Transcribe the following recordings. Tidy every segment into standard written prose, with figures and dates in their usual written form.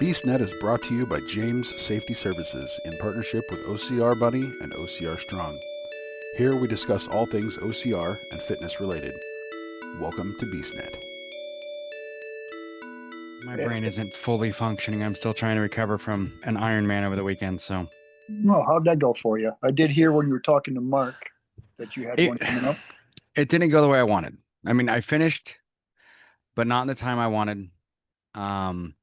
BeastNet is brought to you by James Safety Services in partnership with OCR Buddy and OCR Strong. Here we discuss all things OCR and fitness related. Welcome to BeastNet. My brain isn't fully functioning. I'm still trying to recover from an Ironman over the weekend. So No, how'd that go for you? I did hear when you were talking to Mark that you had it one coming up. it didn't go the way I wanted. I mean, I finished, but not in the time I wanted. Um,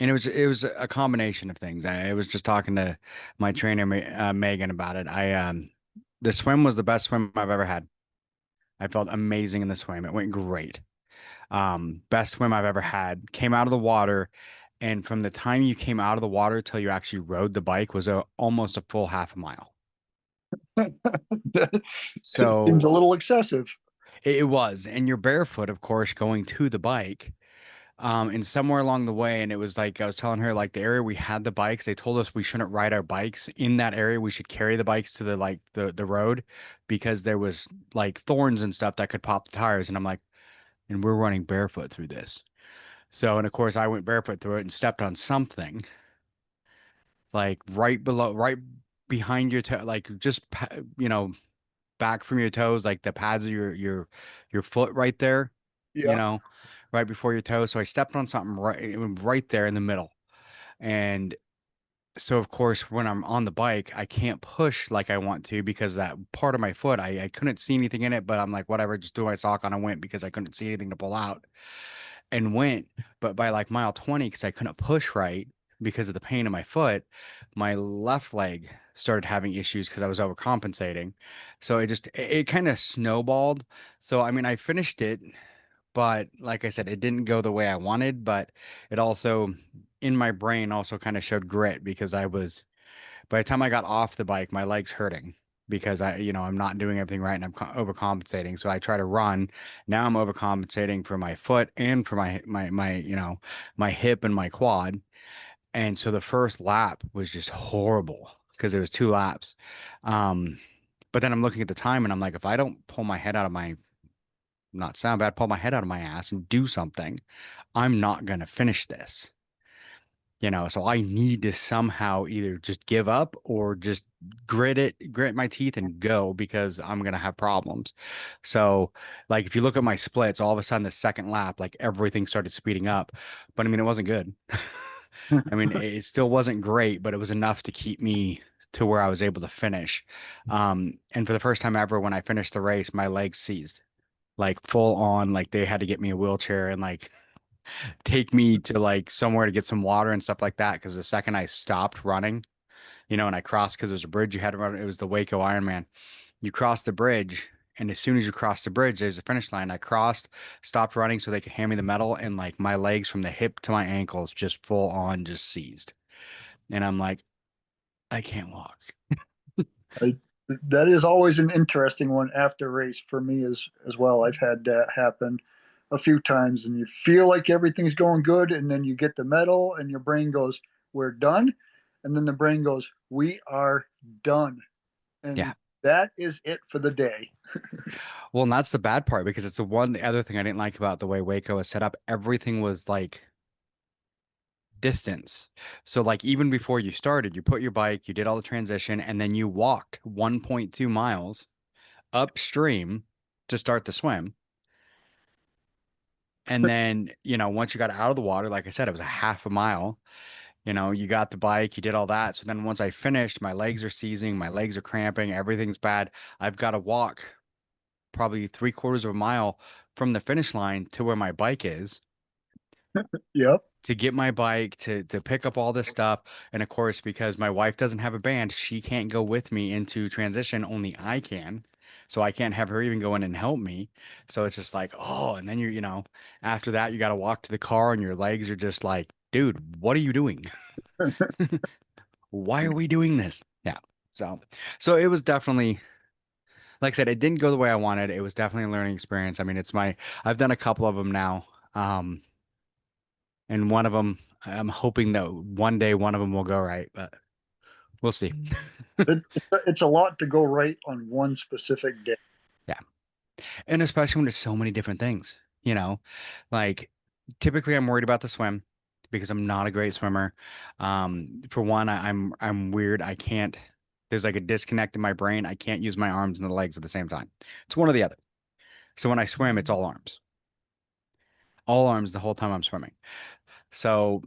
and it was a combination of things. I was just talking to my trainer Megan about it. The swim was the best swim I've ever had. I felt amazing in the swim. It went great. Best swim I've ever had. Came out of the water, and from the time you came out of the water till you actually rode the bike was almost a full half a mile. That seems So a little excessive. it was, and you're barefoot, of course, going to the bike. And somewhere along the way, and it was like I was telling her, like the area we had the bikes, they told us we shouldn't ride our bikes in that area. We should carry the bikes to the road because there was like thorns and stuff that could pop the tires. And I'm like, and we're running barefoot through this. So, and of course, I went barefoot through it and stepped on something like right below, right behind your toe, like just back from your toes, like the pads of your foot right there, you Yeah. know, right before your toes. So I stepped on something right there in the middle. And so of course when I'm on the bike, I can't push like I want to because that part of my foot, I couldn't see anything in it, but I'm like, whatever, just threw my sock on and went because I couldn't see anything to pull out and went. But by like mile 20, because I couldn't push right because of the pain in my foot, my left leg started having issues because I was overcompensating. So it kind of snowballed. So I mean, I finished it, but like I said, it didn't go the way I wanted, but it also in my brain also kind of showed grit because by the time I got off the bike, my legs hurting because I'm not doing everything right and I'm overcompensating. So I try to run. Now I'm overcompensating for my foot and for my hip and my quad. And so the first lap was just horrible because there was two laps. Um, but then I'm looking at the time and I'm like, if I don't pull my head out of my, not sound bad, pull my head out of my ass and do something, I'm not going to finish this. So I need to somehow either just give up or just grit my teeth and go because I'm gonna have problems. So, like, if you look at my splits, all of a sudden the second lap, like everything started speeding up. But I mean, it wasn't good. I mean, it still wasn't great, but it was enough to keep me to where I was able to finish. And for the first time ever, when I finished the race, my legs seized, like full on, like they had to get me a wheelchair and like take me to like somewhere to get some water and stuff like that. Because the second I stopped running, and I crossed because there was a bridge you had to run. It was the Waco Ironman. You cross the bridge, and as soon as you cross the bridge, there's a finish line. I crossed, stopped running so they could hand me the medal, and like my legs from the hip to my ankles just full on just seized. And I'm like, I can't walk. I, that is always an interesting one after race for me as well. I've had that happen a few times, and you feel like everything's going good, and then you get the medal, and your brain goes, "We're done," and then the brain goes, "We are done," and Yeah. that is it for the day. Well, and that's the bad part because it's the other thing I didn't like about the way Waco was set up. Everything was like distance. So like even before you started, you put your bike, you did all the transition, and then you walked 1.2 miles upstream to start the swim. And then, once you got out of the water, like I said, it was a half a mile. You got the bike, you did all that. So then once I finished, my legs are seizing, my legs are cramping, everything's bad. I've got to walk probably three-quarters of a mile from the finish line to where my bike is Yep. to get my bike to pick up all this stuff. And of course, because my wife doesn't have a band, she can't go with me into transition. Only I can. So I can't have her even go in and help me. So it's just like, oh, and then after that, you got to walk to the car and your legs are just like, dude, what are you doing? Why are we doing this? Yeah. So it was definitely, like I said, it didn't go the way I wanted. It was definitely a learning experience. I mean, I've done a couple of them now. And one of them, I'm hoping that one day one of them will go right, but we'll see. It's a lot to go right on one specific day. Yeah. And especially when there's so many different things, like typically I'm worried about the swim because I'm not a great swimmer. For one, I'm weird. I can't. There's like a disconnect in my brain. I can't use my arms and the legs at the same time. It's one or the other. So when I swim, it's all arms the whole time I'm swimming. So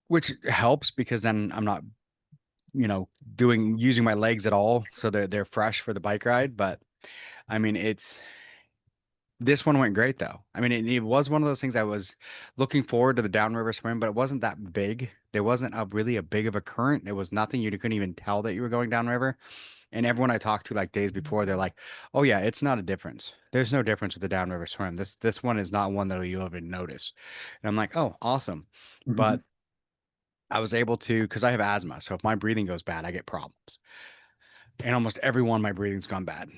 which helps because then I'm not, using my legs at all, so they're fresh for the bike ride. But I mean, this one went great though. I mean, it was one of those things I was looking forward to the downriver swim, but it wasn't that big. There wasn't really a big of a current. It was nothing. You couldn't even tell that you were going downriver. And everyone I talked to like days before, they're like, "Oh yeah, it's not a difference. There's no difference with the downriver swim. This one is not one that you'll even notice." And I'm like, "Oh, awesome." Mhm. But I was able to, because I have asthma, so if my breathing goes bad, I get problems. And almost everyone, my breathing's gone bad.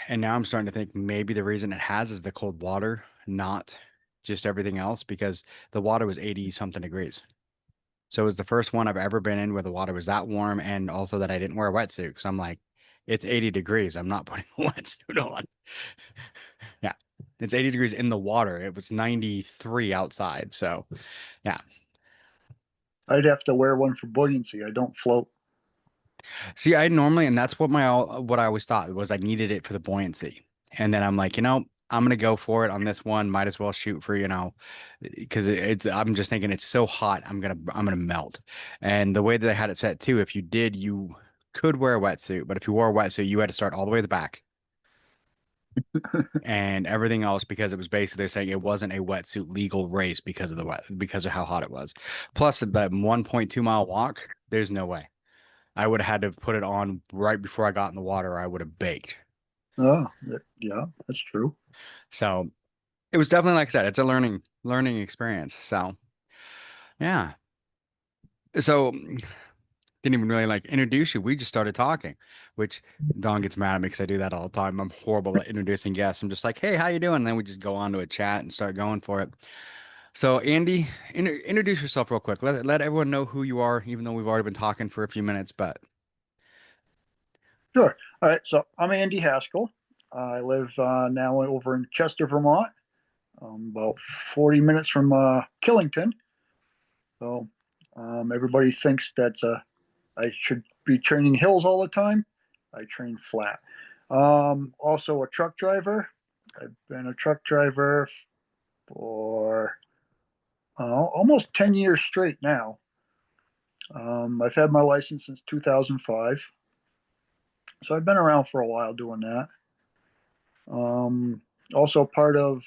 And now I'm starting to think maybe the reason it has is the cold water, not just everything else, because the water was 80 something degrees. So it was the first one I've ever been in where the water was that warm, and also that I didn't wear a wetsuit. Because I'm like, it's 80 degrees. I'm not putting a wetsuit on. Yeah. It's 80 degrees in the water. It was 93 outside. So yeah. I'd have to wear one for buoyancy. I don't float. See, I normally, and that's what I always thought was I needed it for the buoyancy. And then I'm like, I'm gonna go for it on this one. Might as well shoot for, because I'm just thinking it's so hot, I'm gonna melt. And the way that I had it set too, if you did, you could wear a wetsuit, but if you wore a wetsuit, you had to start all the way at the back and everything else because it was basically they're saying it wasn't a wetsuit legal race because of because of how hot it was. Plus that 1.2 mile walk, there's no way. I would have had to put it on right before I got in the water, or I would have baked. Oh, yeah, that's true. So it was definitely, like I said, it's a learning experience. So yeah. So didn't even really like introduce you. We just started talking, which Don gets mad at me because I do that all the time. I'm horrible at introducing guests. I'm just like, hey, how you doing? And then we just go on to a chat and start going for it. So Andy, introduce yourself real quick. Let everyone know who you are, even though we've already been talking for a few minutes. But Sure. All right. So I'm Andy Haskell. I live now over in Chester, Vermont, about 40 minutes from Killington. So everybody thinks that I should be training hills all the time. I train flat. Also a truck driver. I've been a truck driver for almost 10 years straight now. I've had my license since 2005. So I've been around for a while doing that. Um, Also part of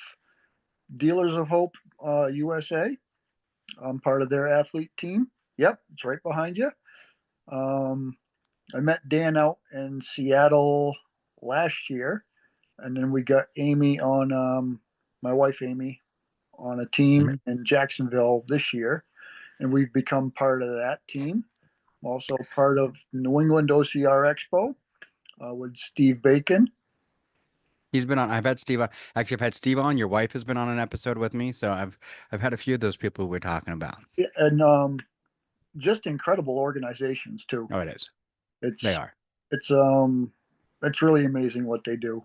Dealers of Hope USA. I'm part of their athlete team. Yep, it's right behind you. Um, I met Dan out in Seattle last year, and then we got Amy on, my wife Amy, on a team Mhm. in Jacksonville this year, and we've become part of that team. I'm also part of New England OCR Expo with Steve Bacon. He's been on. I've had Steve on. Actually, I've had Steve on. Your wife has been on an episode with me, so I've had a few of those people we're talking about. And just incredible organizations too. Oh, it is. They It's are. it's um it's really amazing what they do.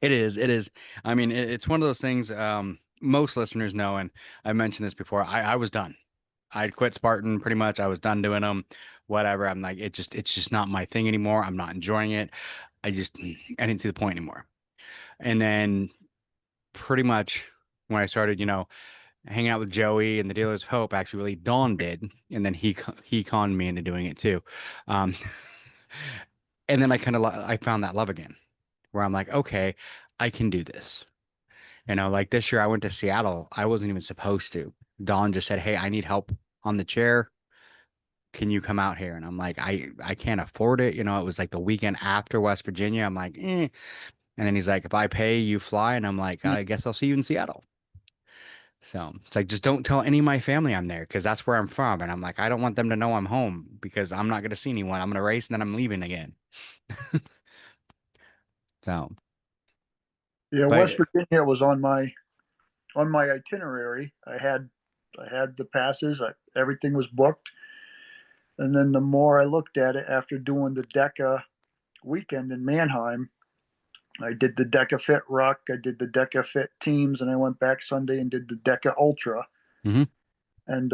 It is. It is. I mean, it's one of those things. Most listeners know, and I mentioned this before. I was done. I'd quit Spartan pretty much. I was done doing them. Whatever. I'm like, it's just not my thing anymore. I'm not enjoying it. I didn't see the point anymore. And then pretty much when I started, hanging out with Joey and the Dealers of Hope, actually, really Dawn did, and then he conned me into doing it too. Um, and then I found that love again, where I'm like, okay, I can do this. Like this year I went to Seattle. I wasn't even supposed to. Dawn just said, "Hey, I need help on the chair. Can you come out here?" And I'm like, I can't afford it. It was like the weekend after West Virginia. I'm like, eh. And then he's like, if I pay, you fly. And I'm like, I guess I'll see you in Seattle. So it's like, just don't tell any of my family I'm there because that's where I'm from. And I'm like, I don't want them to know I'm home because I'm not going to see anyone. I'm going to race and then I'm leaving again. So, Yeah, West but Virginia was on my itinerary. I had the passes. Everything was booked. And then the more I looked at it after doing the DECA weekend in Mannheim, I did the DECA Fit Ruck, I did the DECA Fit Teams, and I went back Sunday and did the DECA Ultra. mhm. and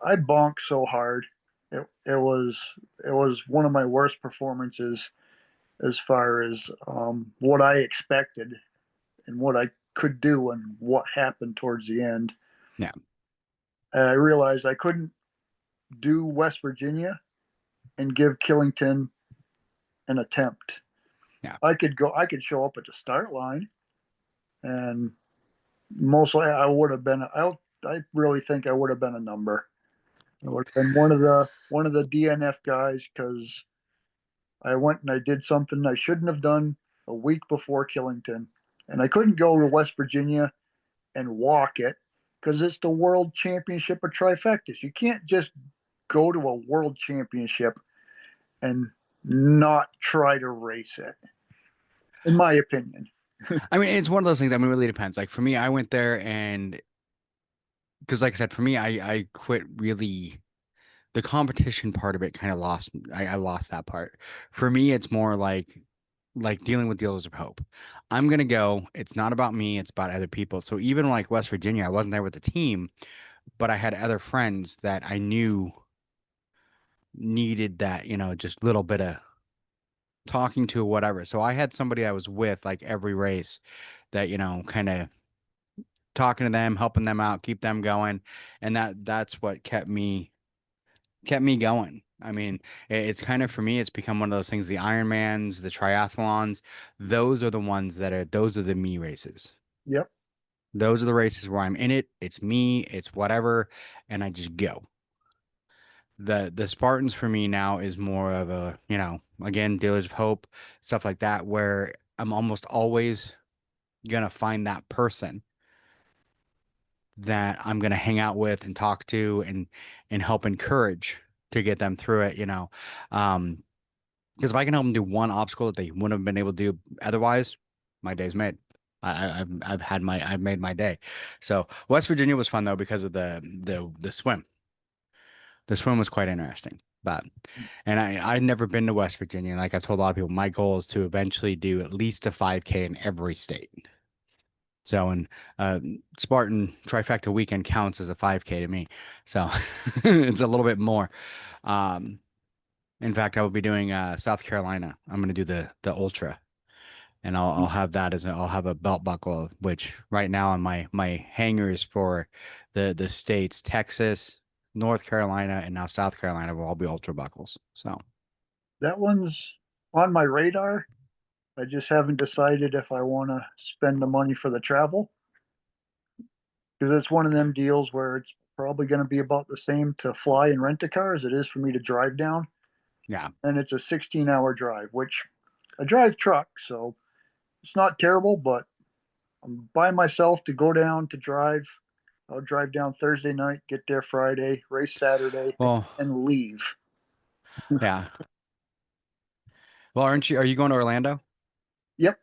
I bonked so hard. It was one of my worst performances as far as what I expected and what I could do and what happened towards the end. Yeah. And I realized I couldn't do West Virginia and give Killington an attempt. Yeah. I could show up at the start line, and mostly I would have been. I really think I would have been a number. I would have been one of the DNF guys because I went and I did something I shouldn't have done a week before Killington, and I couldn't go to West Virginia and walk it because it's the World Championship of Trifectas. You can't just go to a World Championship and not try to race it, in my opinion. I mean, it's one of those things. I mean, it really depends. Like for me, I went there and because, like I said, for me, I quit really the competition part of it kind of lost. I lost that part. For me, it's more like dealing with dealers of hope. I'm gonna go. It's not about me. It's about other people. So even like West Virginia, I wasn't there with the team, but I had other friends that I knew needed that, just little bit of talking to or whatever. So I had somebody I was with like every race that, kind of talking to them, helping them out, keep them going. And that's what kept me going. I mean, it's kind of for me, it's become one of those things, the Ironmans, the triathlons, those are the me races. Yep. Those are the races where I'm in it. It's me, it's whatever, and I just go. The Spartans for me now is more of a, again, Dealers of Hope, stuff like that, where I'm almost always gonna find that person that I'm gonna hang out with and talk to and help encourage to get them through it. Um, because if I can help them do one obstacle that they wouldn't have been able to do otherwise, my day's made. I've made my day. So West Virginia was fun though because of the swim. The swim was quite interesting. But and I'd never been to West Virginia. And like I've told a lot of people, my goal is to eventually do at least a 5K in every state. So and Spartan trifecta weekend counts as a 5K to me. So it's a little bit more. Um, in fact, I will be doing South Carolina. I'm going to do the ultra, and I'll have that I'll have a belt buckle, which right now on my hangers for the states, Texas, North Carolina, and now South Carolina will all be ultra buckles. So That one's on my radar. I just haven't decided if I want to spend the money for the travel because it's one of them deals where it's probably going to be about the same to fly and rent a car as it is for me to drive down. yeah. And it's a 16-hour drive, which I drive truck, so it's not terrible, but I'm by myself to go down to drive. I'll drive down Thursday night, get there Friday, race Saturday, Well, and leave. yeah. Well, are you going to Orlando? Yep.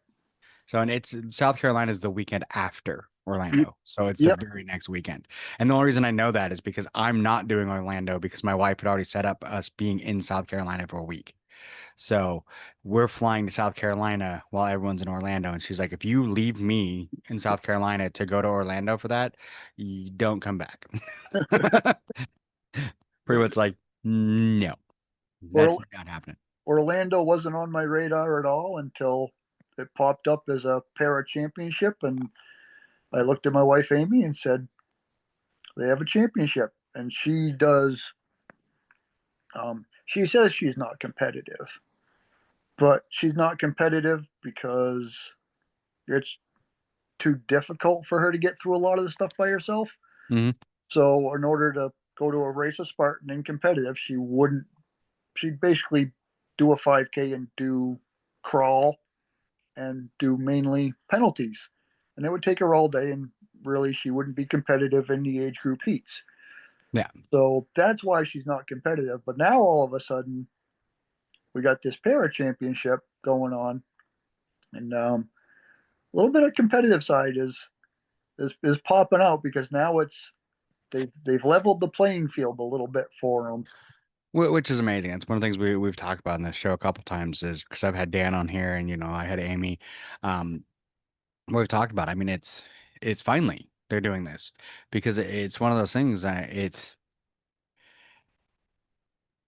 So, and it's South Carolina is the weekend after Yep. Orlando. So it's the Yep. very next weekend. And the only reason I know that is because I'm not doing Orlando because my wife had already set up us being in South Carolina for a week. So we're flying to South Carolina while everyone's in Orlando. And she's like, if you leave me in South Carolina to go to Orlando for that, you don't come back. Pretty much like, no, that's Or not happening. Orlando wasn't on my radar at all until it popped up as a para championship, and I looked at my wife Amy and said, "They have a championship," and she does. She says she's not competitive, but she's not competitive because it's too difficult for her to get through a lot of the stuff by herself. Hmm. So, in order to go to a race of Spartan and competitive, she wouldn't. She'd basically do a 5K and do crawl and do mainly penalties. And it would take her all day, and really, she wouldn't be competitive in the age group heats. Yeah. So that's why she's not competitive. But now all of a sudden, we got this para championship going on, and a little bit of competitive side is popping out because now they've leveled the playing field a little bit for them. Which is amazing. It's one of the things we've talked about in this show a couple times is because I've had Dan on here and I had Amy. We've talked about. I mean, it's finally they're doing this because it's one of those things that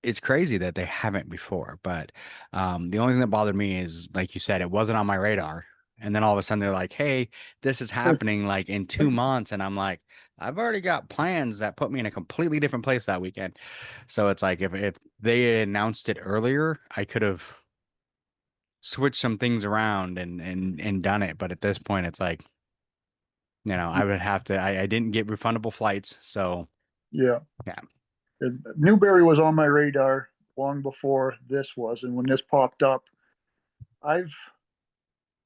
it's crazy that they haven't before. But the only thing that bothered me is, like you said, it wasn't on my radar. And then all of a sudden they're like, "Hey, this is happening like in 2 months," and I'm like, "I've already got plans that put me in a completely different place that weekend." So it's like if they had announced it earlier, I could have switched some things around and done it. But at this point, it's like, I would have to. I didn't get refundable flights, so Yeah. yeah. And Newberry was on my radar long before this was, and when this popped up, I've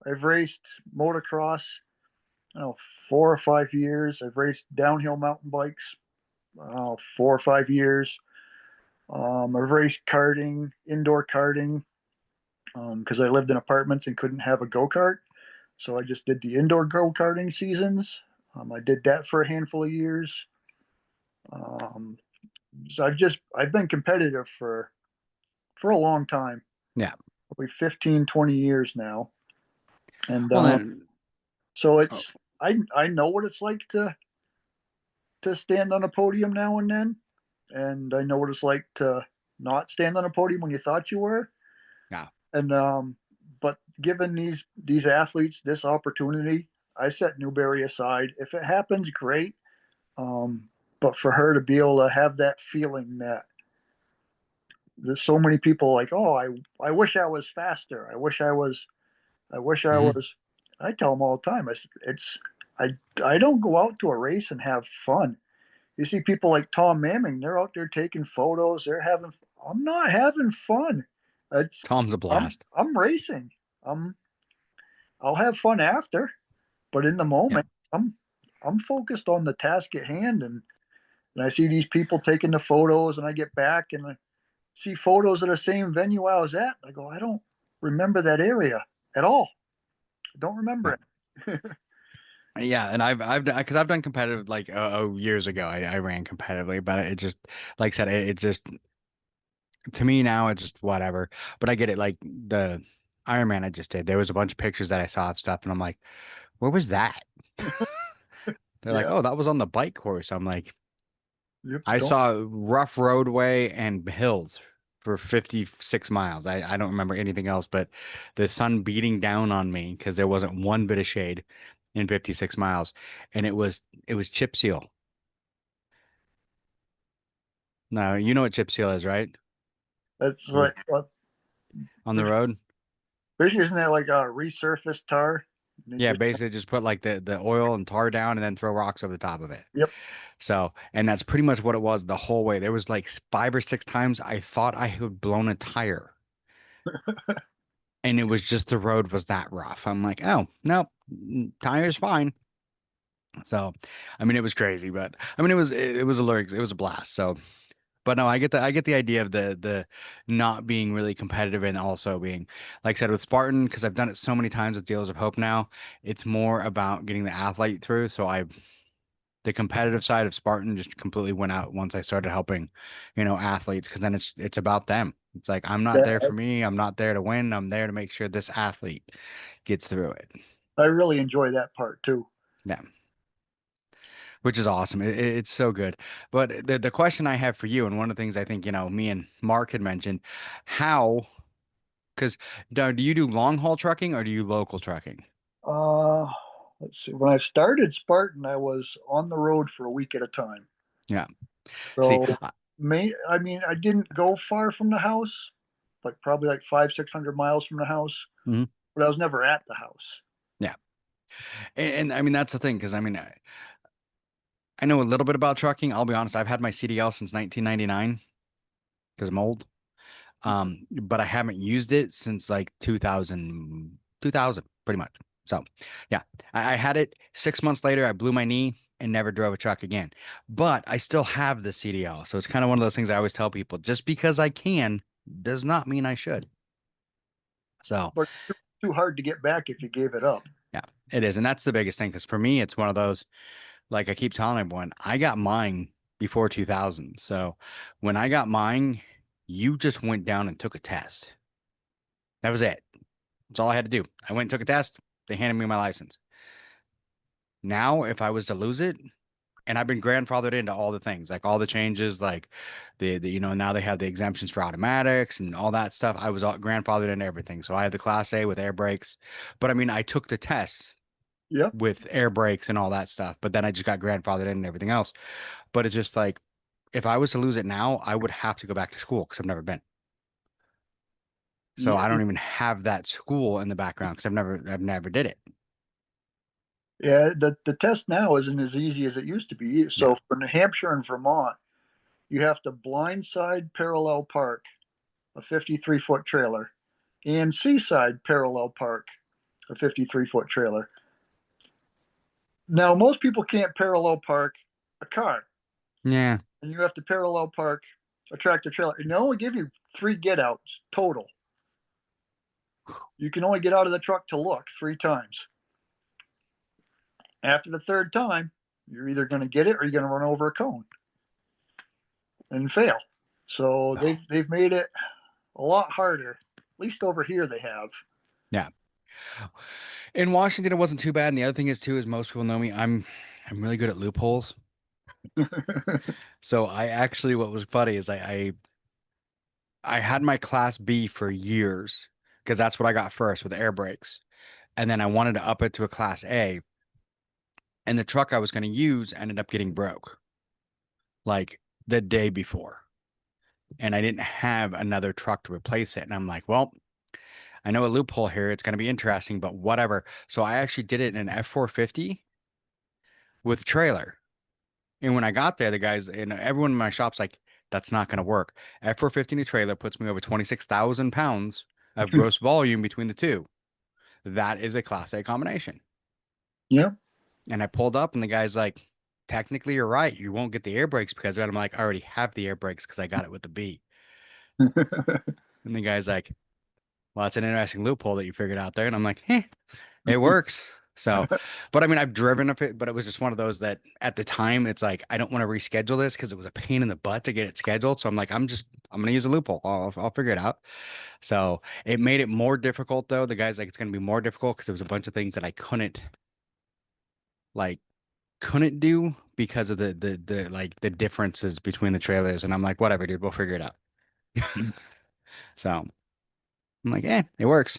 I've raced motocross, I don't know, 4 or 5 years. I've raced downhill mountain bikes, 4 or 5 years. I've raced karting, indoor karting, because I lived in apartments and couldn't have a go kart, so I just did the indoor go karting seasons. I did that for a handful of years. Um, so I've been competitive for a long time, Yeah. probably 15, 20 years now. And Well then, so oh, I know what it's like to stand on a podium now and then, and I know what it's like to not stand on a podium when you thought you were. yeah. And but given these athletes this opportunity, I set Newberry aside. If it happens, great. Um, but for her to be able to have that feeling that there's so many people like, oh, I wish I was faster. I wish I Mhm. was. I tell them all the time. I I don't go out to a race and have fun. You see people like Tom Manning, they're out there taking photos. They're having. I'm not having fun. It's Tom's a blast. I'm racing. I'm I'll have fun after, but in the Yeah. moment, I'm I'm focused on the task at hand, and I see these people taking the photos, and I get back and I see photos of the same venue I was at. I go, I don't remember that area at all. I don't remember Yeah. it. Yeah, and because I've done competitive like years ago. I ran competitively, but it just like I said, it just to me now it's just whatever. But I get it. Like the Ironman I just did, there was a bunch of pictures that I saw of stuff, and I'm like, where was that? They're like, Yeah. oh, that was on the bike course. I'm like, Yep. I Don't. saw rough roadway and hills for 56 miles. I don't remember anything else, but the sun beating down on me because there wasn't one bit of shade in 56 miles, and it was chip seal. Now, you know what chip seal is, right? That's Or like on the road? basically isn't that like a resurfaced tar? And they Yeah, just basically just put like the oil and tar down and then throw rocks over the top of it. yep. So, and that's pretty much what it was the whole way. There was like 5 or 6 times I thought I had blown a tire, and it was just the road was that rough. I'm like, oh, no, tire's fine. So, I mean, it was crazy, but I mean, it was a lyrics, it was a blast. So, but no, I get the idea of the not being really competitive and also being, like I said, with Spartan, because I've done it so many times with Dealers of Hope now, it's more about getting the athlete through. So the competitive side of Spartan just completely went out once I started helping, athletes, because then it's about them. It's like I'm not Yeah, there for me. I'm not there to win. I'm there to make sure this athlete gets through it. I really enjoy that part too. Yeah, which is awesome. It's so good. But the question I have for you, and one of the things I think, me and Mark had mentioned, how, because do you do long haul trucking or do you local trucking? Uh, let's see. When I started Spartan, I was on the road for a week at a time. Yeah. See, So I mean, I didn't go far from the house, like probably like 500, 600 miles from the house, mhm, but I was never at the house. yeah. And I mean, that's the thing, because I mean, I know a little bit about trucking. I'll be honest, I've had my CDL since 1999 because I'm old. But I haven't used it since like 2000, pretty much. So, yeah, I had it 6 months later. I blew my knee and never drove a truck again. But I still have the CDL. So it's kind of one of those things I always tell people, just because I can does not mean I should. So, But too hard to get back if you gave it up. yeah, it is. And that's the biggest thing because for me, it's one of those, like I keep telling everyone, I got mine before 2000. So when I got mine, you just went down and took a test. That was it. That's all I had to do. I went and took a test. They handed me my license. Now, if I was to lose it, and I've been grandfathered into all the things, like all the changes, like now they have the exemptions for automatics and all that stuff. I was all grandfathered into everything. So I have the Class A with air brakes, but I mean, I took the test Yep. with air brakes and all that stuff, but then I just got grandfathered in and everything else. But it's just like, if I was to lose it now, I would have to go back to school because I've never been. So Yeah. I don't even have that school in the background because I've never did it. Yeah. The test now isn't as easy as it used to be. Yeah. So for New Hampshire and Vermont, you have to blindside parallel park a 53-foot trailer and seaside parallel park a 53-foot trailer. Now, most people can't parallel park a car, Yeah. and you have to parallel park a tractor trailer. And they only give you 3 get outs total. You can only get out of the truck to look 3 times. After the 3rd time, you're either going to get it or you're going to run over a cone and fail. So they've made it a lot harder. At least over here they have. Yeah. In Washington, it wasn't too bad. And the other thing is too, is most people know me. I'm really good at loopholes. So I actually, what was funny is I had my Class B for years because that's what I got first with air brakes. And then I wanted to up it to a Class A. And the truck I was going to use ended up getting broke like the day before. And I didn't have another truck to replace it. And I'm like, well, I know a loophole here. It's going to be interesting, but whatever. So I actually did it in an F450 with trailer. And when I got there, the guys and everyone in my shop's like, that's not going to work. F450 in a trailer puts me over 26,000 pounds of gross volume between the two. That is a Class A combination. Yeah. And I pulled up, and the guy's like, technically, you're right. You won't get the air brakes because of it. I'm like, I already have the air brakes because I got it with the B. And the guy's like, well, that's an interesting loophole that you figured out there. And I'm like, it works. So, but I mean, I've driven a bit, but it was just one of those that at the time it's like, I don't want to reschedule this because it was a pain in the butt to get it scheduled. So I'm like, I'm going to use a loophole. I'll figure it out. So it made it more difficult though. The guy's like, it's going to be more difficult because there was a bunch of things that I like, couldn't do because of the like the differences between the trailers. And I'm like, whatever, dude, we'll figure it out. So I'm like, it works.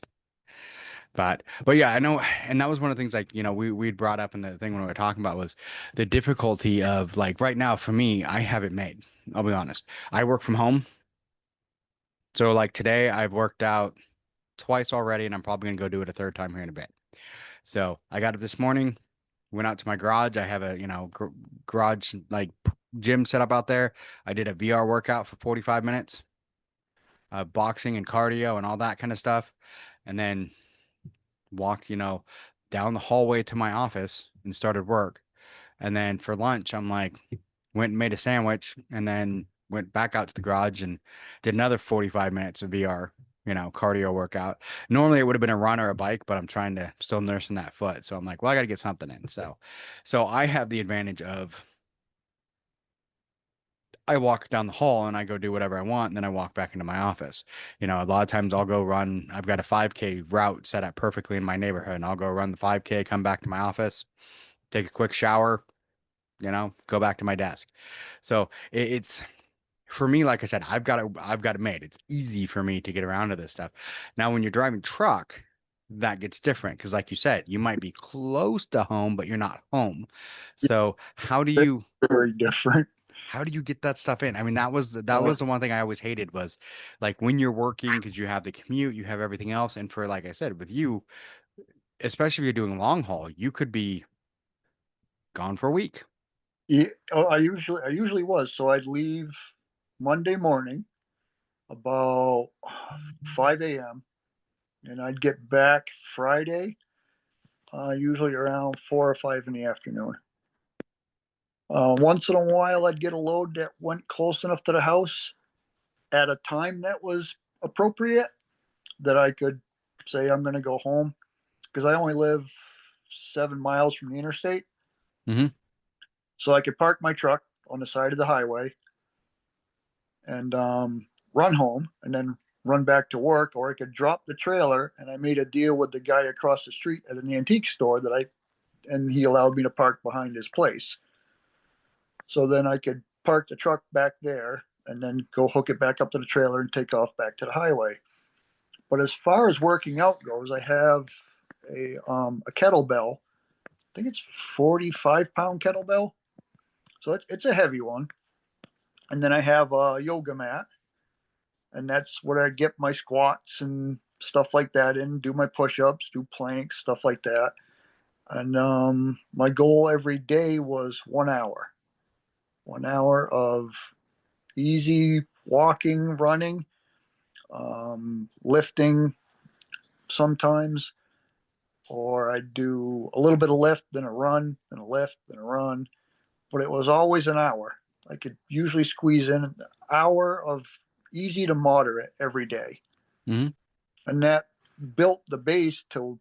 But yeah, I know, and that was one of the things like, we'd brought up in the thing when we were talking about was the difficulty of like right now for me, I have it made. I'll be honest. I work from home. So like today I've worked out twice already and I'm probably gonna go do it a third time here in a bit. So I got up this morning, went out to my garage. I have a, garage like gym set up out there. I did a VR workout for 45 minutes, boxing and cardio and all that kind of stuff. And then walked, down the hallway to my office and started work. And then for lunch, I'm like, went and made a sandwich and then went back out to the garage and did another 45 minutes of VR, cardio workout. Normally it would have been a run or a bike, but I'm trying to still nursing that foot. So I'm like, well, I got to get something in. So I have the advantage of I walk down the hall and I go do whatever I want, and then I walk back into my office. A lot of times I'll go run. I've got a 5K route set up perfectly in my neighborhood, and I'll go run the 5K, come back to my office, take a quick shower, go back to my desk. So it's for me, like I said, I've got it made. It's easy for me to get around to this stuff. Now, when you're driving truck, that gets different because, like you said, you might be close to home, but you're not home. So Very different. how do you get that stuff in? I mean, that Uh, was the one thing I always hated was like when you're working because you have the commute, you have everything else, and for like I said, with you, especially if you're doing long haul, you could be gone for a week. yeah, I usually was. So I'd leave Monday morning about 5 a.m. and I'd get back Friday, usually around 4 or 5 in the afternoon. Once in a while, I'd get a load that went close enough to the house at a time that was appropriate that I could say I'm going to go home because I only live 7 miles from the interstate. Hmm. So I could park my truck on the side of the highway and run home and then run back to work, or I could drop the trailer. And I made a deal with the guy across the street at an antique store that I and he allowed me to park behind his place. So then I could park the truck back there and then go hook it back up to the trailer and take off back to the highway. But as far as working out goes, I have a kettlebell. I think it's 45-pound kettlebell. So it's a heavy one. And then I have a yoga mat, and that's where I get my squats and stuff like that in, do my push-ups, do planks, stuff like that. And my goal every day was 1 hour. 1 hour of easy walking, running, lifting sometimes, or I'd do a little bit of lift, then a run, then a lift, then a run. But it was always an hour. I could usually squeeze in an hour of easy to moderate every day. Mhm. And that built the base to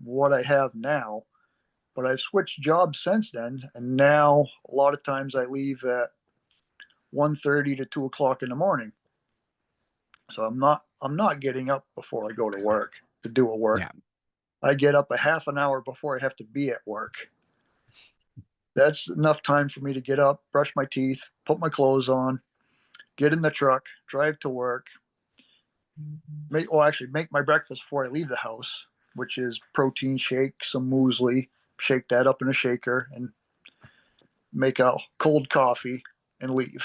what I have now. But I've switched jobs since then, and now a lot of times I leave at 1:30 to 2 o'clock in the morning. So I'm not getting up before I go to work to do a work. Yeah. I get up a half an hour before I have to be at work. That's enough time for me to get up, brush my teeth, put my clothes on, get in the truck, drive to work, make my breakfast before I leave the house, which is protein shake, some muesli, shake that up in a shaker, and make a cold coffee and leave.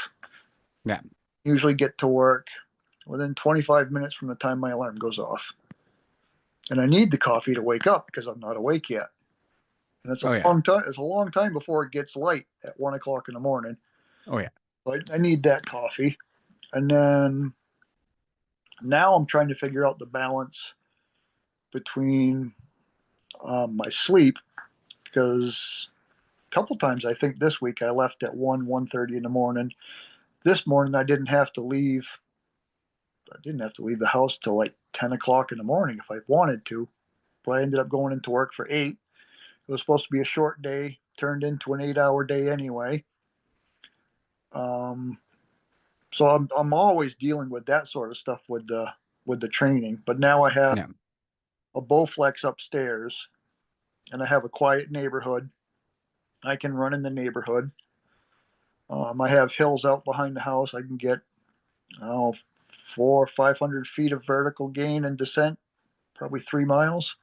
Yeah. Usually get to work within 25 minutes from the time my alarm goes off. And I need the coffee to wake up because I'm not awake yet. And it's a Oh yeah. long time. It's a long time before it gets light at 1 o'clock in the morning. Oh yeah. So I need that coffee. And then now I'm trying to figure out the balance between my sleep, because a couple times I think this week I left at 1:30 in the morning. This morning I didn't have to leave. I didn't have to leave the house till like 10 o'clock in the morning if I wanted to, but I ended up going into work for 8. It was supposed to be a short day, turned into an 8-hour day anyway. Um, so I'm always dealing with that sort of stuff with the training. But now I have Yeah. a Bowflex upstairs, and I have a quiet neighborhood. I can run in the neighborhood. I have hills out behind the house. I can get, I don't know, 400 or 500 feet of vertical gain and descent, probably 3 miles.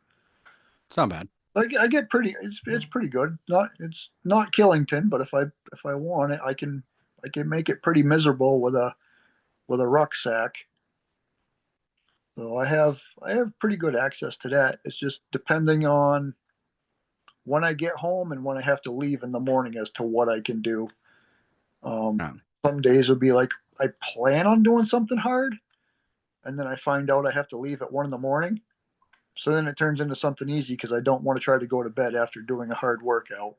It's not bad. I get pretty. It's pretty good. It's not Killington, but if I want it, I can make it pretty miserable with a rucksack. So I have pretty good access to that. It's just depending on when I get home and when I have to leave in the morning as to what I can do. Um, Yeah. some days will be like I plan on doing something hard, and then I find out I have to leave at 1 in the morning. So then it turns into something easy because I don't want to try to go to bed after doing a hard workout.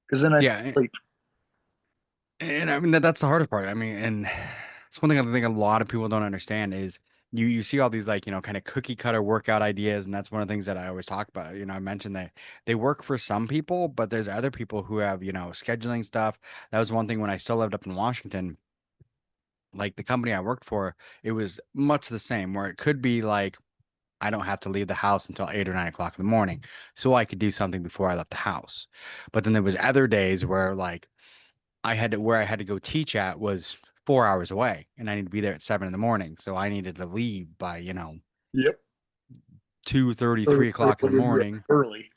Because then I Yeah. sleep. And I mean that's the hardest part. I mean, and it's one thing I think a lot of people don't understand is you see all these like, kind of cookie cutter workout ideas, and that's one of the things that I always talk about. I mentioned that they work for some people, but there's other people who have, scheduling stuff. That was one thing when I still lived up in Washington. Like the company I worked for, it was much the same, where it could be like I don't have to leave the house until 8 or 9 o'clock in the morning, so I could do something before I left the house. But then there was other days where like where I had to go teach at was 4 hours away, and I need to be there at 7 in the morning. So I needed to leave by, Yep. 2:30, Early, 3 o'clock in the morning. early.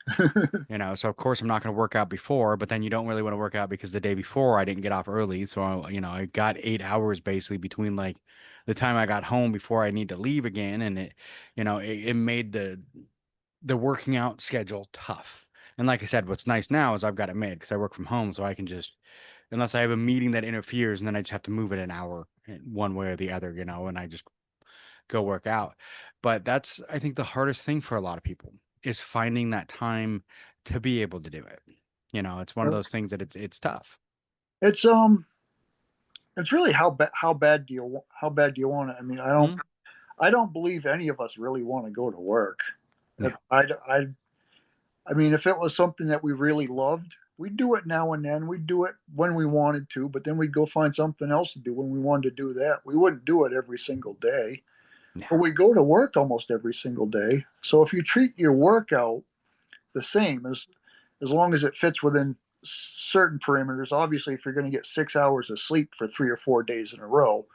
So of course I'm not going to work out before, but then you don't really want to work out because the day before I didn't get off early. So I got 8 hours basically between like the time I got home before I need to leave again. And it made the working out schedule tough. And like I said, what's nice now is I've got it made because I work from home, so I can just, unless I have a meeting that interferes, and then I just have to move it an hour one way or the other, and I just go work out. But that's, I think, the hardest thing for a lot of people is finding that time to be able to do it. It's one of those things that it's tough. It's it's really how bad do you want it? I mean, Mhm. I don't believe any of us really want to go to work. If No. I mean, if it was something that we really loved, we'd do it now and then. We'd do it when we wanted to, but then we'd go find something else to do when we wanted to do that. We wouldn't do it every single day. No. But we go to work almost every single day. So if you treat your workout the same as long as it fits within certain perimeters. Obviously, if you're going to get 6 hours of sleep for 3 or 4 days in a row,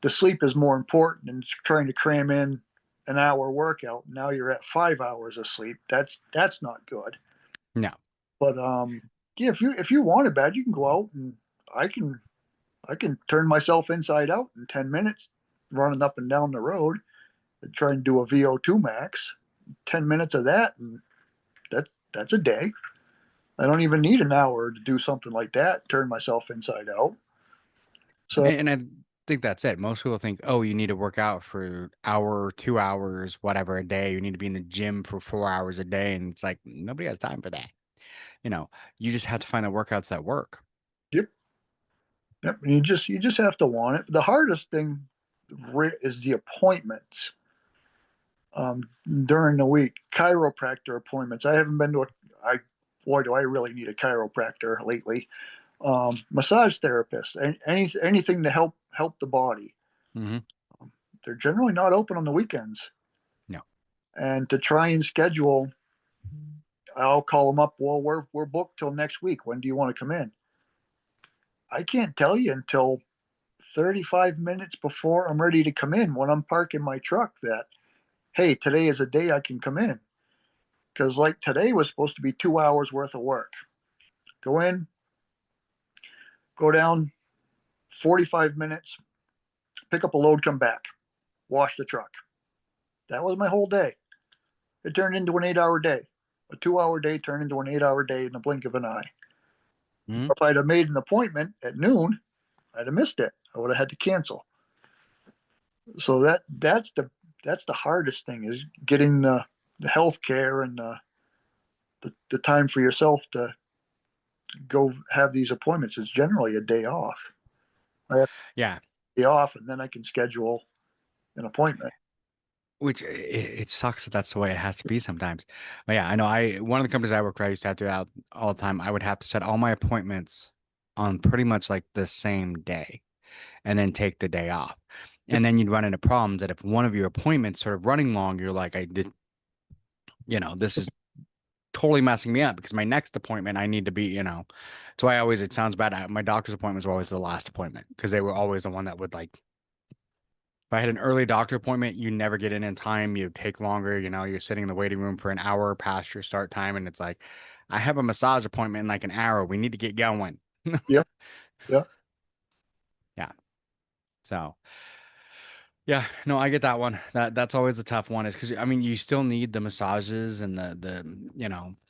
the sleep is more important than trying to cram in an hour workout. Now you're at 5 hours of sleep. That's not good. No. But yeah, if you want it bad, you can go out and I can I can turn myself inside out in 10 minutes, running up and down the road, and try and do a VO2 max. 10 minutes of that, and that's a day. I don't even need an hour to do something like that. Turn myself inside out. So And I think that's it. Most people think, oh, you need to work out for hour, 2 hours, whatever a day. You need to be in the gym for 4 hours a day. And it's like, nobody has time for that. You know, you just have to find the workouts that work. yep, yep. You just have to want it. The hardest thing is the appointments um, during the week. Chiropractor appointments. I haven't been to a. I Boy, do I really need a chiropractor lately. Massage therapist, and anything to help the body. Hmm. They're generally not open on the weekends. No. And to try and schedule, I'll call them up. Well, we're booked till next week. When do you want to come in? I can't tell you until 35 minutes before I'm ready to come in when I'm parking my truck that, hey, today is a day I can come in. Because like today was supposed to be 2 hours worth of work. Go in, go down 45 minutes, pick up a load, come back, wash the truck. That was my whole day. It turned into an 8 hour day. A 2 hour day turned into an 8 hour day in the blink of an eye. Hmm. If I'd have made an appointment at noon, I'd have missed it. I would have had to cancel. So that's the hardest thing is getting the health care and the time for yourself to go have these appointments. It's generally a day off. I have Yeah. a day off and then I can schedule an appointment. Which it sucks that that's the way it has to be sometimes. But yeah, I know one of the companies I worked for, I used to have to out all the time. I would have to set all my appointments on pretty much like the same day and then take the day off. Yep. And then you'd run into problems that if one of your appointments started running long, you're like, I did, this is totally messing me up because my next appointment, I need to be, that's why it sounds bad. My doctor's appointments were always the last appointment because they were always the one that would like, if I had an early doctor appointment, you never get in time. You take longer. You're sitting in the waiting room for an hour past your start time. And it's like, I have a massage appointment in like an hour. We need to get going. Yep. Yep. Yeah. So, yeah, no, I get that one. That's always a tough one is because, I mean, you still need the massages and the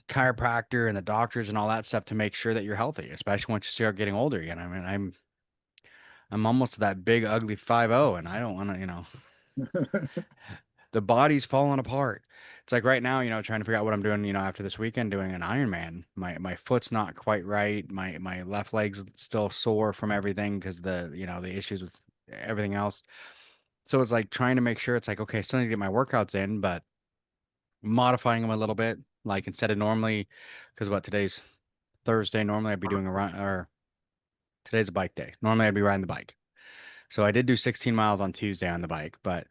chiropractor and the doctors and all that stuff to make sure that you're healthy, especially once you start getting older again. I mean, I'm almost that big, ugly 5'0", and I don't want to. The body's falling apart. It's like right now, trying to figure out what I'm doing, after this weekend doing an Ironman. My foot's not quite right. My left leg's still sore from everything because the issues with everything else. So it's like trying to make sure it's like, okay, I still need to get my workouts in, but modifying them a little bit. Like instead of normally, because today's Thursday, normally I'd be doing a run, or today's a bike day. Normally I'd be riding the bike. So I did do 16 miles on Tuesday on the bike, but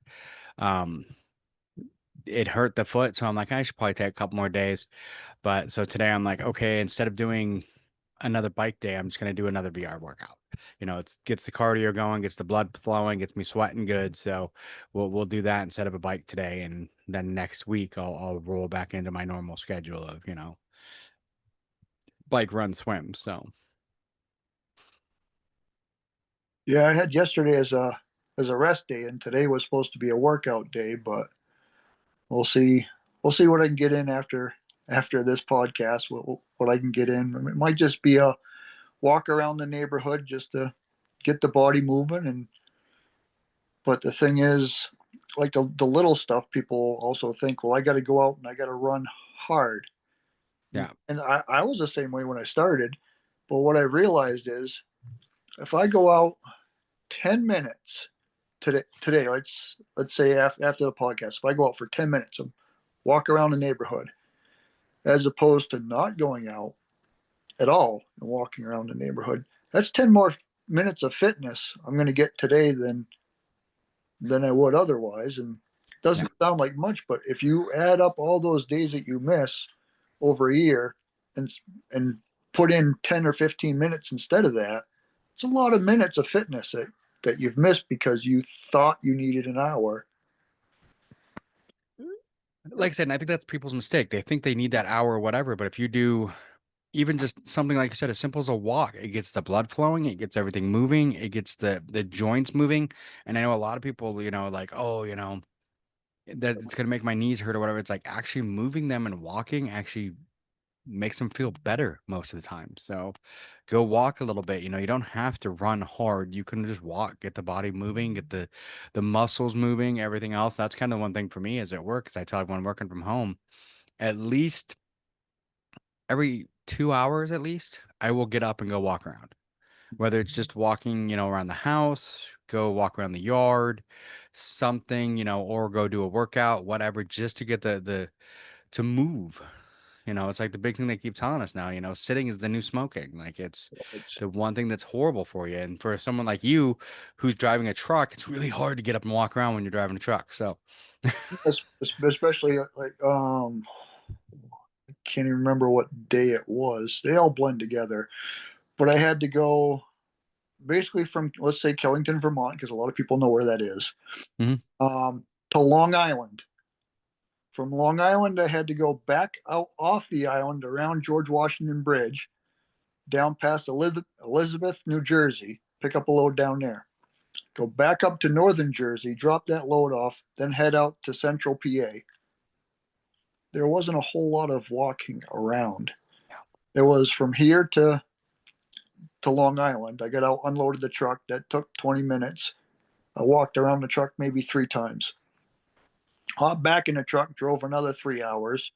um it hurt the foot. So I'm like, I should probably take a couple more days. But so today I'm like, okay, instead of doing another bike day, I'm just going to do another VR workout. It gets the cardio going, gets the blood flowing, gets me sweating good. So we'll do that instead of a bike today. And then next week I'll roll back into my normal schedule of, bike, run, swim. So Yeah, I had yesterday as a rest day, and today was supposed to be a workout day, but we'll see. We'll see what I can get in after this podcast. What I can get in. It might just be a walk around the neighborhood just to get the body moving. And but the thing is, like the little stuff, people also think, well, I got to go out and I got to run hard. yeah, And I was the same way when I started. But what I realized is if I go out 10 minutes today, let's say after the podcast, if I go out for 10 minutes and walk around the neighborhood, as opposed to not going out at all and walking around the neighborhood, that's 10 more minutes of fitness I'm going to get today than I would otherwise. And it yeah, doesn't sound like much, but if you add up all those days that you miss over a year and and put in 10 or 15 minutes instead of that, it's a lot of minutes of fitness that you've missed because you thought you needed an hour. Like I said, and I think that's people's mistake. They think they need that hour or whatever, but if you do even just something like you said, as simple as a walk, it gets the blood flowing, it gets everything moving, it gets the joints moving. And I know a lot of people, like, oh, that it's gonna make my knees hurt or whatever. It's like actually moving them and walking actually makes them feel better most of the time. So go walk a little bit. You don't have to run hard. You can just walk, get the body moving, get the muscles moving, everything else. That's kind of one thing for me is at work, because I tell everyone working from home, at least every 2 hours at least, I will get up and go walk around. Whether it's just walking, around the house, go walk around the yard, something, or go do a workout, whatever, just to get the to move. It's like the big thing they keep telling us now, sitting is the new smoking. Like it's It's the one thing that's horrible for you. And for someone like you who's driving a truck, it's really hard to get up and walk around when you're driving a truck. So, especially like I can't even remember what day it was. They all blend together, but I had to go basically from, let's say, Killington, Vermont, because a lot of people know where that is, mhm. to Long Island. From Long Island, I had to go back out off the island around George Washington Bridge, down past Elizabeth, New Jersey, pick up a load down there. Go back up to northern Jersey, drop that load off, then head out to central PA. There wasn't a whole lot of walking around. It was from here to Long Island. I got out, unloaded the truck. That took 20 minutes. I walked around the truck maybe 3 times. Hopped back in the truck, drove another 3 hours.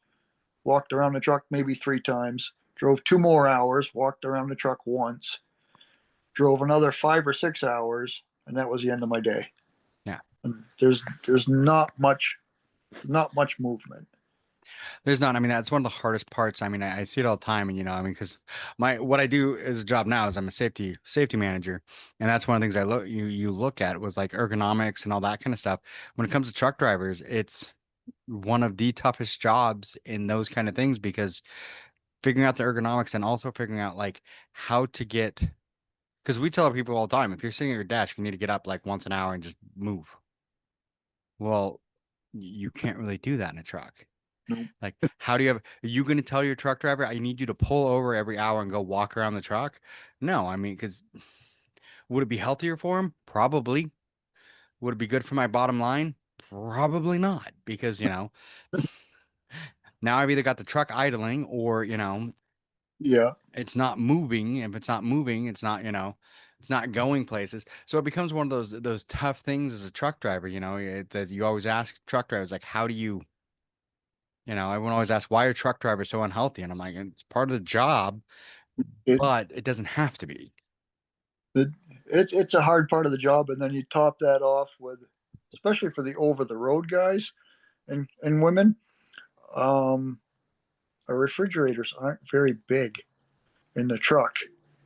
Walked around the truck maybe 3 times. Drove 2 more hours, walked around the truck once. Drove another 5 or 6 hours, and that was the end of my day. Yeah. And there's not much movement. There's not. I mean, that's one of the hardest parts. I mean, I see it all the time, and I mean, because what I do as a job now is I'm a safety manager, and that's one of the things I look you look at was like ergonomics and all that kind of stuff. When it comes to truck drivers, it's one of the toughest jobs in those kind of things because figuring out the ergonomics and also figuring out like how to get. Because we tell people all the time, if you're sitting at your desk, you need to get up like once an hour and just move. Well, you can't really do that in a truck. Nope. Like, are you going to tell your truck driver, I need you to pull over every hour and go walk around the truck? No, I mean, because would it be healthier for him? Probably. Would it be good for my bottom line? Probably not. Because, now I've either got the truck idling or, Yeah, it's not moving. If it's not moving, it's not going places. So it becomes one of those tough things as a truck driver, that you always ask truck drivers, like, how do you, everyone always asks, why are truck drivers so unhealthy? And I'm like, it's part of the job, it, but it doesn't have to be. it, it's a hard part of the job, and then you top that off with, especially for the over the road guys and women, um, our refrigerators aren't very big in the truck.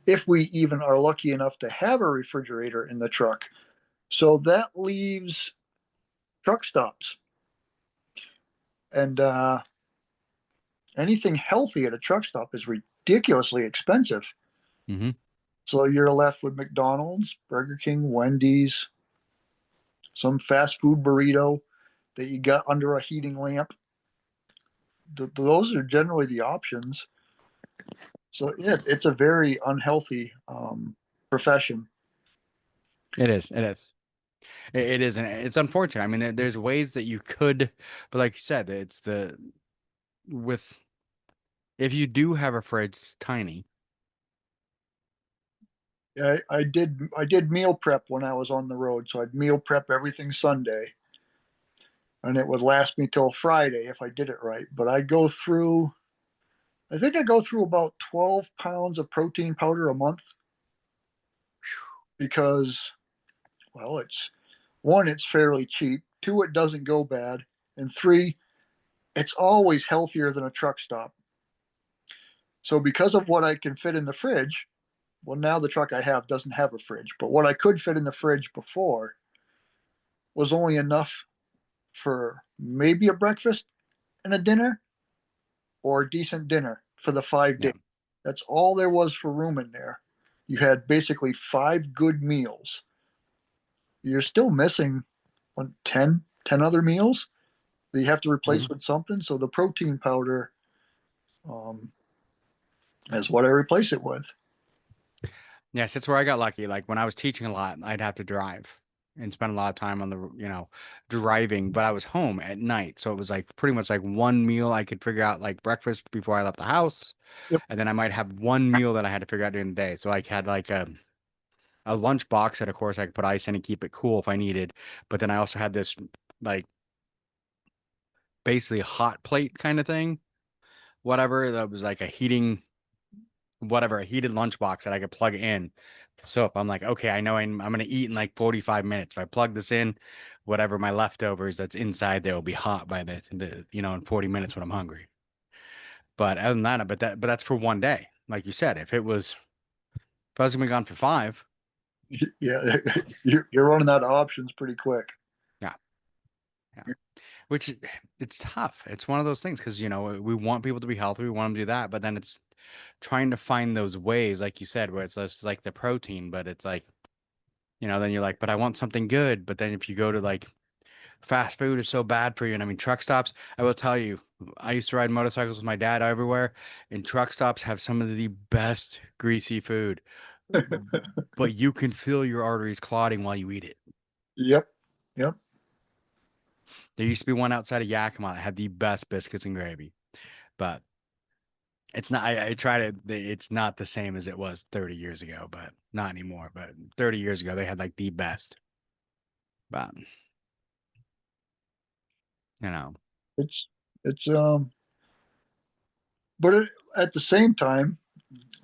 If we even are lucky enough to have a refrigerator in the truck, so that leaves truck stops, and anything healthy at a truck stop is ridiculously expensive. Hmm. So you're left with McDonald's, Burger King, Wendy's, some fast food burrito that you got under a heating lamp. Those are generally the options. So yeah, it's a very unhealthy profession. It is. It is. It is, and it's unfortunate. I mean, there's ways that you could, but like you said, it's with if you do have a fridge, it's tiny. I did meal prep when I was on the road, so I'd meal prep everything Sunday, and it would last me till Friday if I did it right. But I think I go through about 12 pounds of protein powder a month because, well, it's one, it's fairly cheap. Two, it doesn't go bad. And three, it's always healthier than a truck stop. So because of what I can fit in the fridge, well, now the truck I have doesn't have a fridge, but what I could fit in the fridge before was only enough for maybe a breakfast and a dinner. or a decent dinner for the 5 days. Yeah. That's all there was for room in there. You had basically 5 good meals. You're still missing 10 other meals that you have to replace Mhm. with something. So the protein powder um, is what I replace it with. Yes, that's where I got lucky. Like when I was teaching a lot, I'd have to drive and spend a lot of time on the, driving, but I was home at night. So it was like pretty much like one meal I could figure out like breakfast before I left the house. Yep. And then I might have one meal that I had to figure out during the day. So I had like a lunch box that of course I could put ice in and keep it cool if I needed. But then I also had this like basically hot plate kind of thing, whatever, that was like a heating whatever, a heated lunchbox that I could plug in. So if I'm like, okay, I know I'm going to eat in like 45 minutes. If I plug this in, whatever my leftovers that's inside there will be hot by in 40 minutes when I'm hungry. But other than that, but that's for one day. Like you said, if I was gonna be gone for 5, Yeah, you're running out of options pretty quick. yeah, yeah. Which it's tough. It's one of those things because we want people to be healthy, we want them to do that, but then it's trying to find those ways, like you said, where it's just like the protein, but it's like then you're like, but I want something good. But then if you go to like fast food is so bad for you. And I mean, truck stops, I will tell you, I used to ride motorcycles with my dad everywhere, and truck stops have some of the best greasy food, but you can feel your arteries clotting while you eat it. Yep. Yep. There used to be one outside of Yakima that had the best biscuits and gravy, but it's not, I tried it. It's not the same as it was 30 years ago, but not anymore. But 30 years ago, they had like the best, but you know, It's it's but at the same time,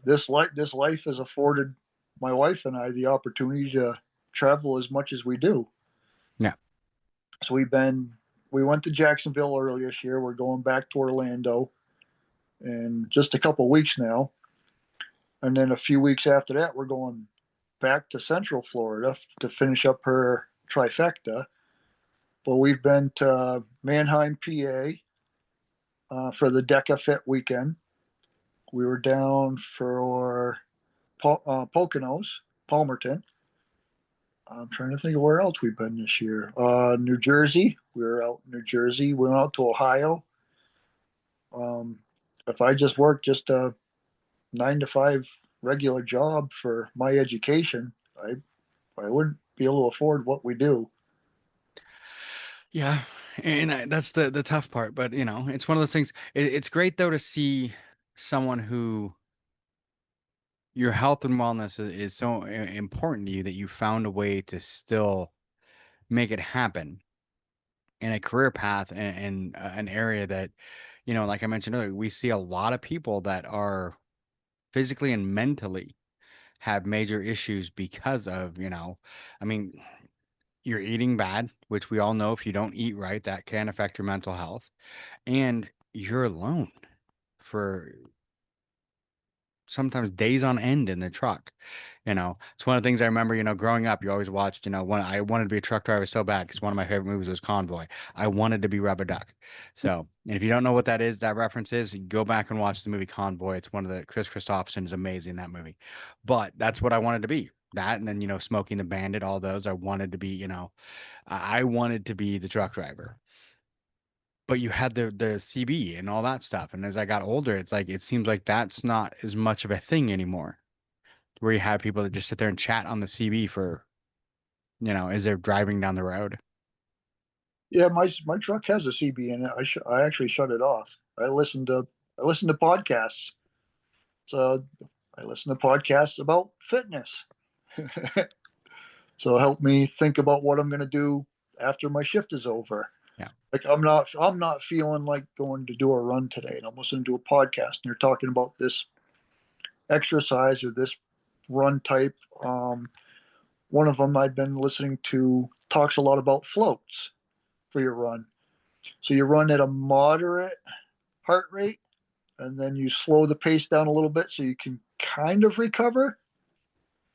this life has afforded my wife and I the opportunity to travel as much as we do. yeah. So we went to Jacksonville earlier this year. We're going back to Orlando in just a couple of weeks now, and then a few weeks after that, we're going back to Central Florida to finish up her trifecta. But we've been to Manheim, PA, for the DECA Fit weekend. We were down for Poconos, Palmerton. I'm trying to think of where else we've been this year. New Jersey. We were out in New Jersey. We went out to Ohio. Um, if I just worked just a 9 to 5 regular job for my education, I wouldn't be able to afford what we do. Yeah, and that's the tough part. But it's one of those things. It's great though to see someone who your health and wellness is so important to you that you found a way to still make it happen in a career path and an area that, like I mentioned earlier, we see a lot of people that are physically and mentally have major issues because of, I mean, you're eating bad, which we all know if you don't eat right, that can affect your mental health. And you're alone for sometimes days on end in the truck. It's one of the things I remember, growing up, you always watched, when I wanted to be a truck driver so bad because one of my favorite movies was Convoy. I wanted to be Rubber Duck. So, and if you don't know what that is, that reference is, go back and watch the movie Convoy. It's one of the Chris Christopherson is amazing in that movie. But that's what I wanted to be. That and then, Smoking the Bandit, all those. I wanted to be, I wanted to be the truck driver. But you had the CB and all that stuff. And as I got older, it's like it seems like that's not as much of a thing anymore. Where you have people that just sit there and chat on the CB for, as they're driving down the road. Yeah, my truck has a CB in it. I actually shut it off. I listen to podcasts. So I listen to podcasts about fitness. So help me think about what I'm going to do after my shift is over. Yeah. Like I'm not feeling like going to do a run today, and I'm listening to a podcast, and they're talking about this exercise or this run type. One of them I've been listening to talks a lot about floats for your run. So you run at a moderate heart rate, and then you slow the pace down a little bit so you can kind of recover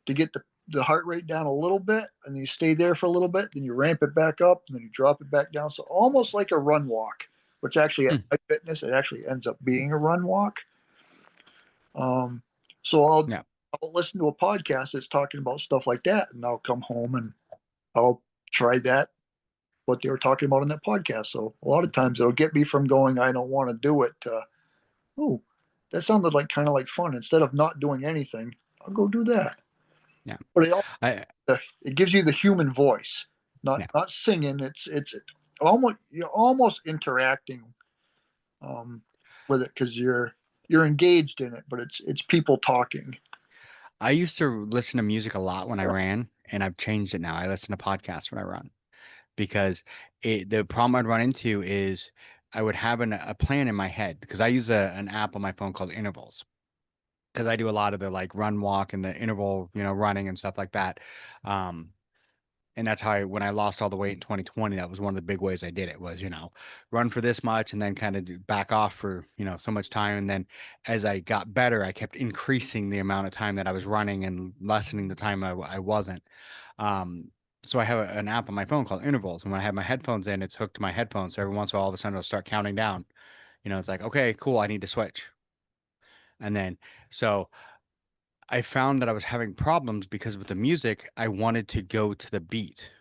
to get the heart rate down a little bit, and you stay there for a little bit, then you ramp it back up, and then you drop it back down. So almost like a run walk. which actually at Hmm. my fitness, it actually ends up being a run walk. Um, so I'll Yeah. I'll listen to a podcast that's talking about stuff like that, and I'll come home and I'll try that what they were talking about in that podcast. So a lot of times it'll get me from going, I don't want to do it, to, oh, that sounded like kind of like fun. Instead of not doing anything, I'll go do that. Yeah. But it also, I it gives you the human voice, yeah. not singing. It's almost, you're almost interacting um, with it because you're engaged in it, but it's people talking. I used to listen to music a lot when I ran, and I've changed it now. I listen to podcasts when I run because the problem I'd run into is I would have a plan in my head because I use an app on my phone called Intervals because I do a lot of the like run walk and the interval, running and stuff like that. Um, and that's how when I lost all the weight in 2020, that was one of the big ways I did it was, run for this much and then kind of back off for, so much time. And then as I got better, I kept increasing the amount of time that I was running and lessening the time I wasn't. Um, so I have an app on my phone called Intervals. And when I have my headphones in, it's hooked to my headphones. So every once in a while, all of a sudden it'll start counting down. It's like, okay, cool, I need to switch. And then, so I found that I was having problems because with the music, I wanted to go to the beat.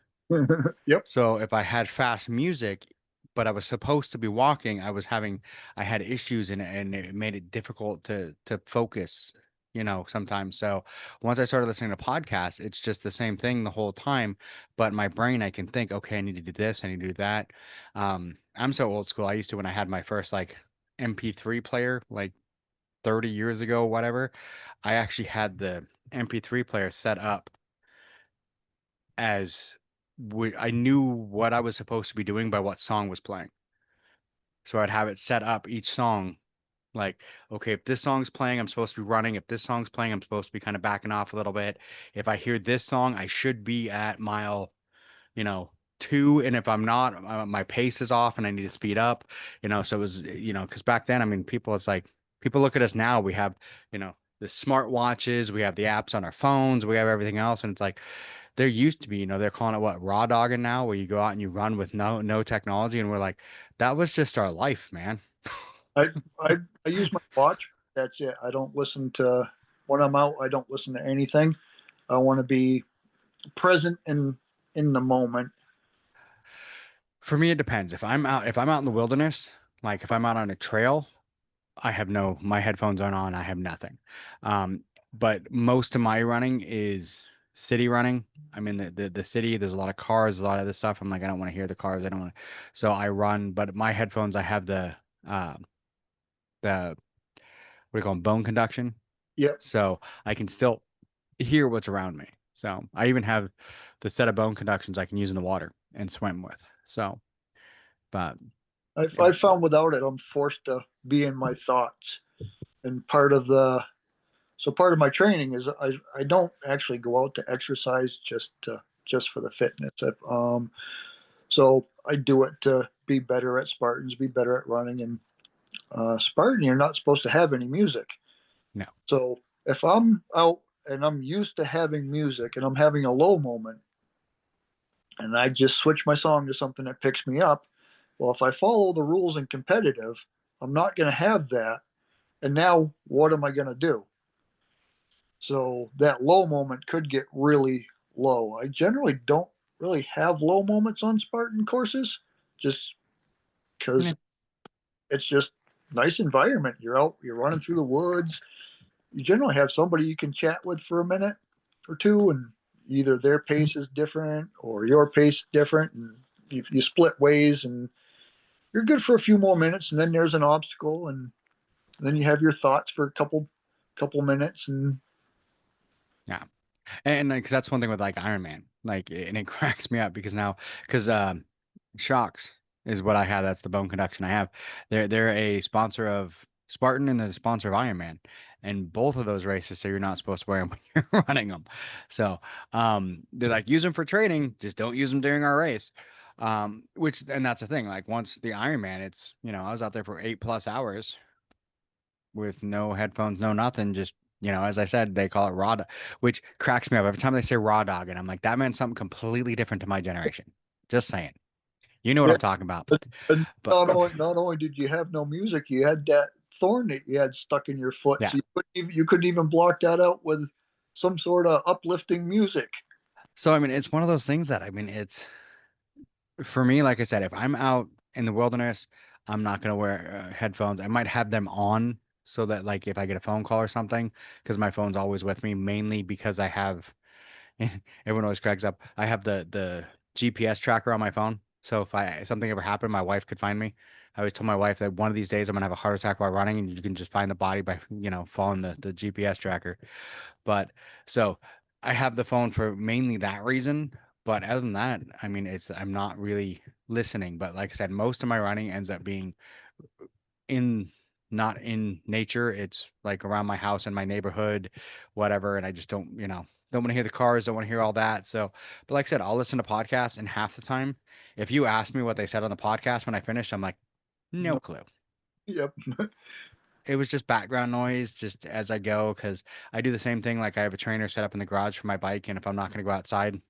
Yep. So if I had fast music, but I was supposed to be walking, I had issues and it made it difficult to focus, sometimes. So once I started listening to podcasts, it's just the same thing the whole time. But my brain, I can think, okay, I need to do this, I need to do that. I'm so old school. I used to when I had my first like MP3 player, like 30 years ago, whatever, I actually had the MP3 player set up as I knew what I was supposed to be doing by what song was playing. So I'd have it set up each song like, okay, if this song's playing, I'm supposed to be running. If this song's playing, I'm supposed to be kind of backing off a little bit. If I hear this song, I should be at mile, you know, 2. And if I'm not, my pace is off and I need to speed up, So it was, because back then, I mean, people look at us now. We have, the smart watches, we have the apps on our phones, we have everything else. And it's like, there used to be, they're calling it what, raw dogging now, where you go out and you run with no technology. And we're like, that was just our life, man. I, I I use my watch. That's it. I don't listen to when I'm out. I don't listen to anything. I want to be present in the moment. For me, it depends. If I'm out in the wilderness, like if I'm out on a trail, my headphones aren't on. I have nothing. But most of my running is city running. I'm in the city. There's a lot of cars, a lot of this stuff. I'm like, I don't want to hear the cars. I don't want to. So I run, but my headphones, I have uh, the, what do you call them, bone conduction. Yep. So I can still hear what's around me. So I even have the set of bone conductions I can use in the water and swim with. So, but yeah, I found without it, I'm forced to be in my thoughts. And part of my training is I don't actually go out to exercise just for the fitness. So I do it to be better at Spartans, be better at running. And Spartan, you're not supposed to have any music. no. So if I'm out and I'm used to having music and I'm having a low moment and I just switch my song to something that picks me up, well, if I follow the rules in competitive, I'm not going to have that. And now what am I going to do? So that low moment could get really low. I generally don't really have low moments on Spartan courses just because Yeah. it's just nice environment. You're out, you're running through the woods. You generally have somebody you can chat with for a minute or two, and either their pace is different or your pace is different, and you split ways, and you're good for a few more minutes, and then there's an obstacle, and then you have your thoughts for a couple minutes, and Yeah. And because that's one thing with like Iron Man, like, and it cracks me up because now, because Shocks is what I have. That's the bone conduction I have. They're a sponsor of Spartan and they're a sponsor of Iron Man, and both of those races say you're not supposed to wear them when you're running them. So, they're like use them for training, just don't use them during our race. Which and that's the thing. Like once the Iron Man, it's I was out there for 8+ hours with no headphones, no nothing, just as I said, they call it which cracks me up every time they say raw dog, and I'm like, that meant something completely different to my generation. Just saying. You know what Yeah. I'm talking about. And But not only did you have no music, you had that thorn that you had stuck in your foot, yeah. so you couldn't even block that out with some sort of uplifting music. So I mean, it's one of those things that I mean, it's for me, like I said, if I'm out in the wilderness, I'm not gonna wear headphones. I might have them on so that like if I get a phone call or something, because my phone's always with me, mainly because I have everyone always cracks up. I have the GPS tracker on my phone. So if something ever happened, my wife could find me. I always told my wife that one of these days I'm gonna have a heart attack while running, and you can just find the body by, following the GPS tracker. But so I have the phone for mainly that reason. But other than that, I mean, I'm not really listening. But like I said, most of my running ends up being in not in nature. It's like around my house in my neighborhood, whatever. And I just don't want to hear the cars, don't want to hear all that. So, but like I said, I'll listen to podcasts, and half the time, if you ask me what they said on the podcast when I finished, I'm like, no No, clue. yep. It was just background noise just as I go, because I do the same thing. Like I have a trainer set up in the garage for my bike, and if I'm not going to go outside,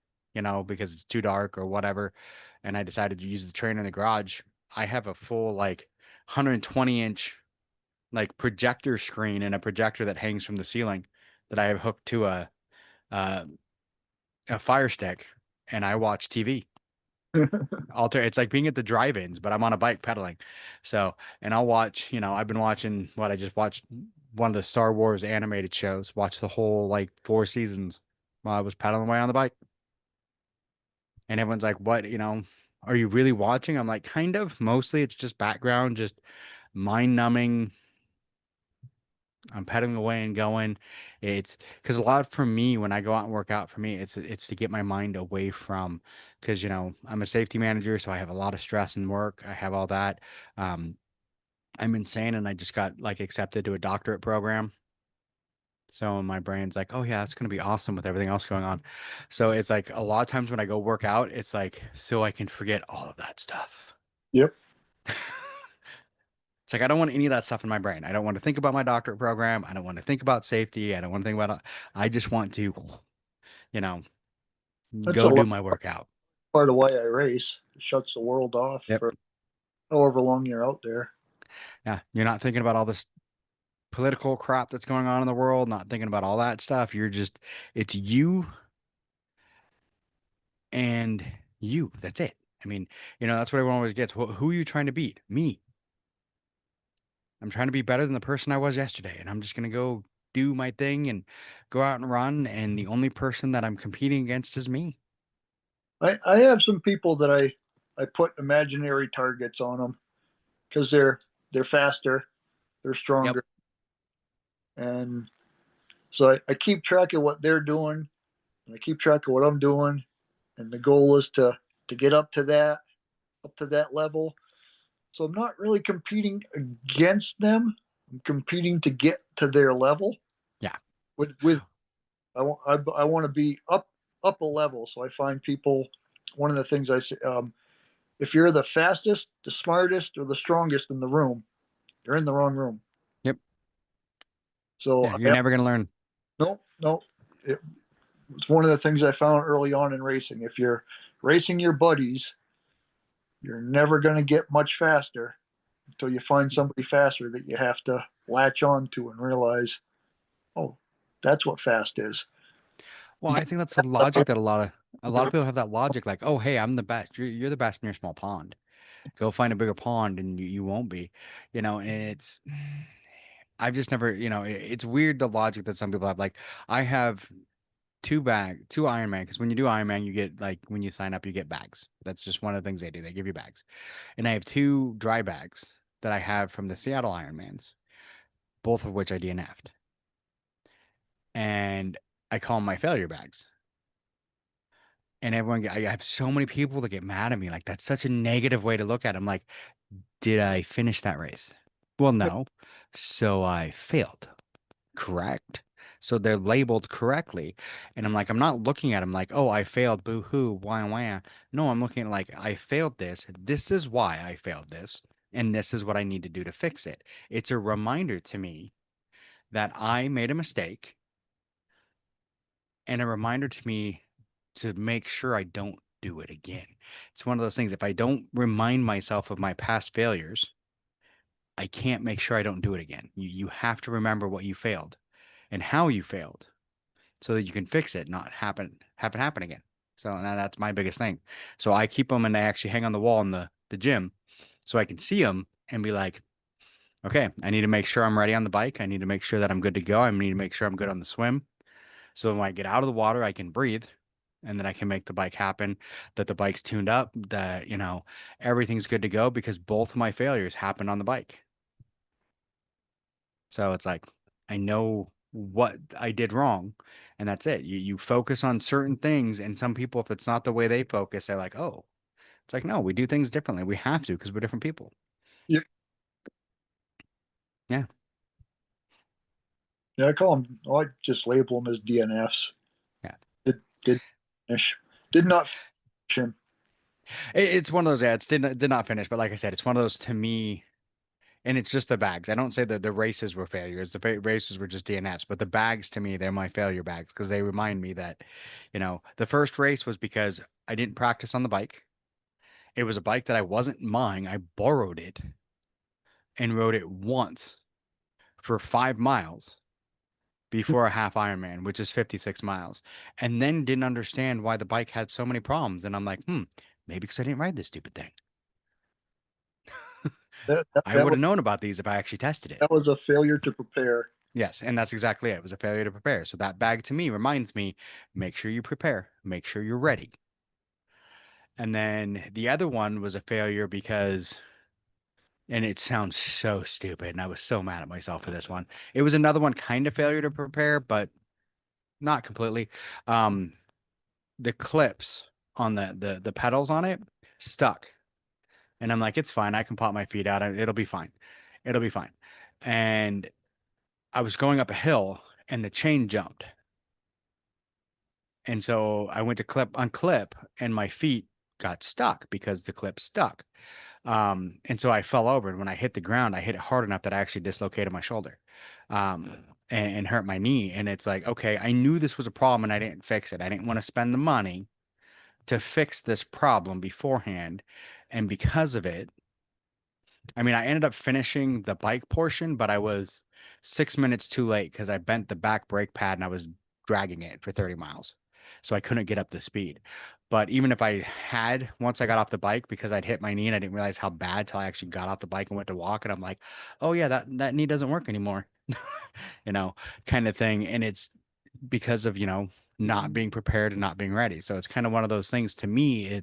because it's too dark or whatever, and I decided to use the trainer in the garage, I have a full like 120-inch like projector screen and a projector that hangs from the ceiling that I have hooked to uh, a fire stick, and I watch TV. It's like being at the drive-ins, but I'm on a bike pedaling. So, and I'll watch, I've been watching what I just watched one of the Star Wars animated shows, watched the whole like 4 seasons while I was pedaling away on the bike. And everyone's like, what, are you really watching? I'm like, kind of. Mostly it's just background, just mind numbing. I'm pedaling away and going. It's because a lot for me when I go out and work out, for me, it's to get my mind away from, because I'm a safety manager, so I have a lot of stress in work. I have all that. Um, I'm insane, and I just got like accepted to a doctorate program. So my brain's like, oh yeah, that's gonna be awesome with everything else going on. So it's like a lot of times when I go work out, it's like so I can forget all of that stuff. Yep. It's like I don't want any of that stuff in my brain. I don't want to think about my doctorate program. I don't want to think about safety. I don't want to think about it. I just want to, you know, That's a go do lot, my workout. part of why I race. It shuts the world off Yep. for however long you're out there. Yeah. You're not thinking about all this political crap that's going on in the world, not thinking about all that stuff. It's you and you. That's it. I mean, that's what everyone always gets. Who are you trying to beat? Me. I'm trying to be better than the person I was yesterday, and I'm just going to go do my thing and go out and run. And the only person that I'm competing against is me. I have some people that I put imaginary targets on them because they're faster, they're Yep. stronger, and so I keep track of what they're doing, and I keep track of what I'm doing, and the goal is to get up to that level. So I'm not really competing against them. I'm competing to get to their level. Yeah. With I want to be up a level. So I find people. One of the things I say, if you're the fastest, the smartest, or the strongest in the room, you're in the wrong room. Yep. So Yeah. You're never going to learn. no, no. It's one of the things I found early on in racing. If you're racing your buddies, you're never going to get much faster until you find somebody faster that you have to latch on to and realize, oh, that's what fast is. Well, I think that's the logic that a lot of people have that logic like, oh, hey, I'm the best. You're the best in your small pond. Go find a bigger pond and you won't be, and I've just never, it's weird the logic that some people have. Like I have two Ironman, because when you do Ironman, you get like when you sign up, you get bags. That's just one of the things they do. They give you bags. And I have two dry bags that I have from the Seattle Ironmans, both of which I DNF'd. And I call them my failure bags. And I have so many people that get mad at me. Like, that's such a negative way to look at it. I'm like, did I finish that race? Well, no. So I failed. Correct. So they're labeled correctly. And I'm like, I'm not looking at them like, oh, I failed. Boo hoo. Wah, wah. No, I'm looking at like, I failed this. This is why I failed this. And this is what I need to do to fix it. It's a reminder to me that I made a mistake, and a reminder to me to make sure I don't do it again. It's one of those things. If I don't remind myself of my past failures, I can't make sure I don't do it again. You have to remember what you failed and how you failed so that you can fix it, not happen again. So that's my biggest thing. So I keep them and I actually hang on the wall in the gym so I can see them and be like, okay, I need to make sure I'm ready on the bike. I need to make sure that I'm good to go. I need to make sure I'm good on the swim. So when I get out of the water, I can breathe and then I can make the bike happen, that the bike's tuned up, that, everything's good to go because both of my failures happened on the bike. So it's like, I know what I did wrong and that's it. You focus on certain things. And some people, if it's not the way they focus, they're like, oh, it's like, no, we do things differently. We have to because we're different people. Yep. Yeah. Yeah, I call them. I just label them as DNFs. Yeah. Did finish. Did not finish him. It's one of those ads did not finish, but like I said, it's one of those to me, and it's just the bags. I don't say that the races were failures. The races were just DNFs, but the bags to me, they're my failure bags because they remind me that, the first race was because I didn't practice on the bike. It was a bike that I wasn't mine. I borrowed it and rode it once for 5 miles before a half Ironman, which is 56 miles, and then didn't understand why the bike had so many problems. And I'm like, maybe because I didn't ride this stupid thing. That, that, I that would was have known about these if I actually tested it. that was a failure to prepare. Yes, and that's exactly it. It was a failure to prepare. So that bag to me reminds me, make sure you prepare, make sure you're ready. And then the other one was a failure because, and it sounds so stupid, and I was so mad at myself for this one. It was another one kind of failure to prepare, but not completely. Um, the clips on the pedals on it stuck. And I'm like, it's fine. I can pop my feet out. It'll be fine. It'll be fine. And I was going up a hill and the chain jumped. And so I went to clip and my feet got stuck because the clip stuck. And so I fell over and when I hit the ground, I hit it hard enough that I actually dislocated my shoulder, and hurt my knee. And it's like, okay, I knew this was a problem and I didn't fix it. I didn't want to spend the money to fix this problem beforehand. And because of it, I mean, I ended up finishing the bike portion, but I was 6 minutes too late because I bent the back brake pad and I was dragging it for 30 miles. So I couldn't get up the speed. But even if I had, once I got off the bike, because I'd hit my knee and I didn't realize how bad till I actually got off the bike and went to walk. And I'm like, oh, yeah, that knee doesn't work anymore, you know, kind of thing. And it's because of, not being prepared and not being ready. So it's kind of one of those things to me.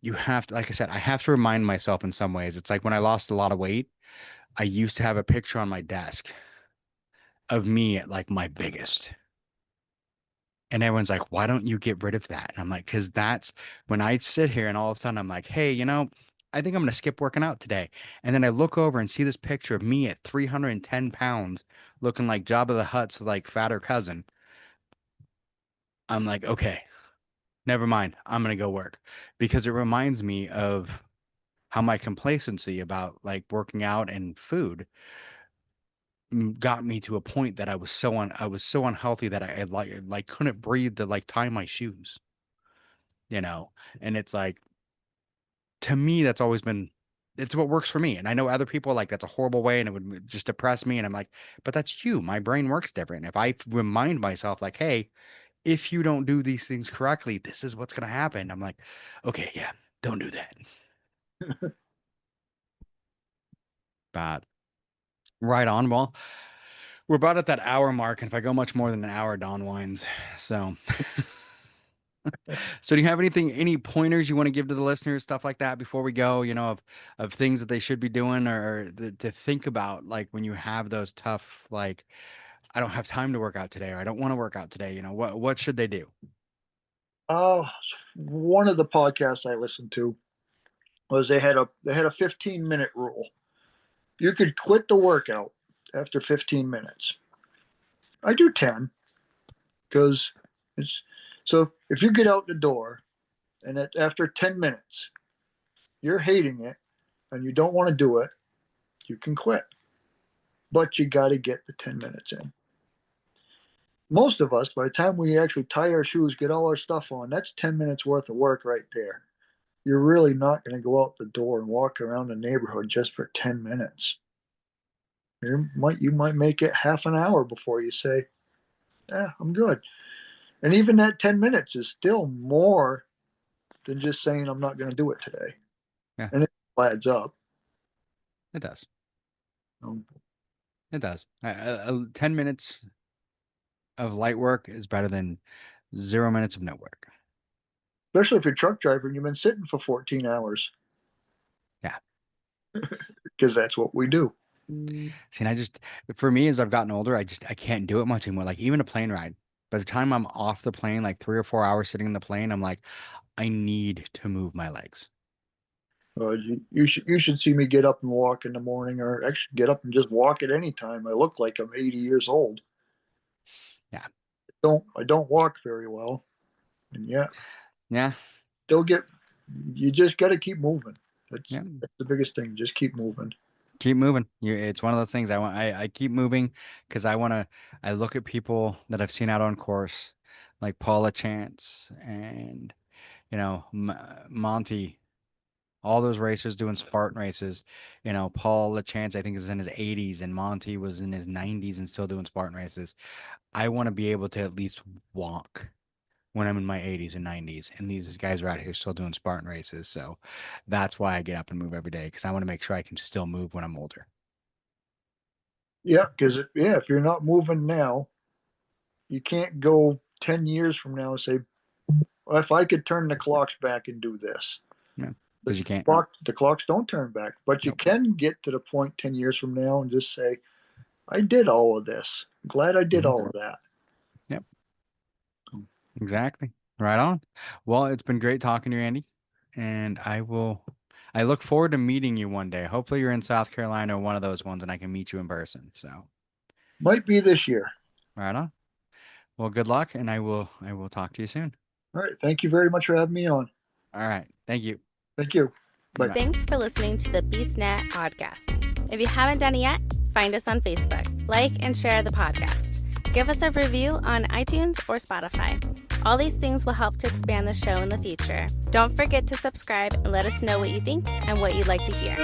You have to, like I said, I have to remind myself in some ways. It's like when I lost a lot of weight, I used to have a picture on my desk of me at like my biggest. And everyone's like, why don't you get rid of that? And I'm like, because that's when I sit here and all of a sudden I'm like, hey, I think I'm going to skip working out today. And then I look over and see this picture of me at 310 pounds looking like Jabba the Hutt's like fatter cousin. I'm like, okay, never mind. I'm going to go work because it reminds me of how my complacency about like working out and food got me to a point that I was so unhealthy that I like couldn't breathe to like tie my shoes, you know. And it's like to me that's always been it's what works for me. And I know other people like that's a horrible way and it would just depress me. And I'm like, but that's you. My brain works different. If I remind myself like, hey, if you don't do these things correctly, this is what's gonna happen. I'm like, okay, yeah, don't do that. But right on. Well, we're about at that hour mark, and if I go much more than an hour, Dawn whines. So, so do you have any pointers you want to give to the listeners, stuff like that, before we go? Of things that they should be doing, or to think about, like when you have those tough, like I don't have time to work out today, or I don't want to work out today. What should they do? Uh, One of the podcasts I listened to was they had a 15-minute rule. You could quit the workout after 15 minutes. I do 10 because it's so if you get out the door and after 10 minutes you're hating it and you don't want to do it, you can quit. But you got to get the 10 minutes in. most of us, by the time we actually tie our shoes, get all our stuff on, that's 10 minutes worth of work right there. You're really not going to go out the door and walk around the neighborhood just for 10 minutes. You might make it half an hour before you say, I'm good. And even that 10 minutes is still more than just saying I'm not going to do it today. Yeah. And it adds up. It does. Um, It does. 10 minutes of light work is better than 0 minutes of no work. Especially if you're a truck driver and you've been sitting for 14 hours. Yeah. Because that's what we do. See, and for me, as I've gotten older, I can't do it much anymore. Like even a plane ride. By the time I'm off the plane, like 3 or 4 hours sitting in the plane, I'm like, I need to move my legs. You should see me get up and walk in the morning, or actually get up and just walk at any time. I look like I'm 80 years old. Yeah. I don't walk very well, and Yeah. You just got to keep moving. That's Yeah. the biggest thing. Just keep moving. Keep moving. It's one of those things I keep moving because I look at people that I've seen out on course, like Paula Chance and Monty, all those racers doing Spartan races. Paul LaChance, I think, is in his 80s, and Monty was in his 90s and still doing Spartan races. I want to be able to at least walk when I'm in my 80s and 90s, and these guys are out here still doing Spartan races. So that's why I get up and move every day, because I want to make sure I can still move when I'm older. Yeah, because if you're not moving now, you can't go 10 years from now and say, well, if I could turn the clocks back and do this. Yeah, because you can't. The clocks don't turn back, but you Nope. can get to the point 10 years from now and just say, I did all of this. I'm glad I did all of that. Yep. Exactly. Right on. Well, it's been great talking to you, Andy. And I look forward to meeting you one day. Hopefully you're in South Carolina or one of those ones and I can meet you in person. So Might be this year. right on. Well, good luck, and I will talk to you soon. All right. Thank you very much for having me on. All right. Thank you. Thank you. Bye. Thanks for listening to the BeastNet podcast. If you haven't done it yet, find us on Facebook, like and share the podcast. Give us a review on iTunes or Spotify. All these things will help to expand the show in the future. Don't forget to subscribe and let us know what you think and what you'd like to hear.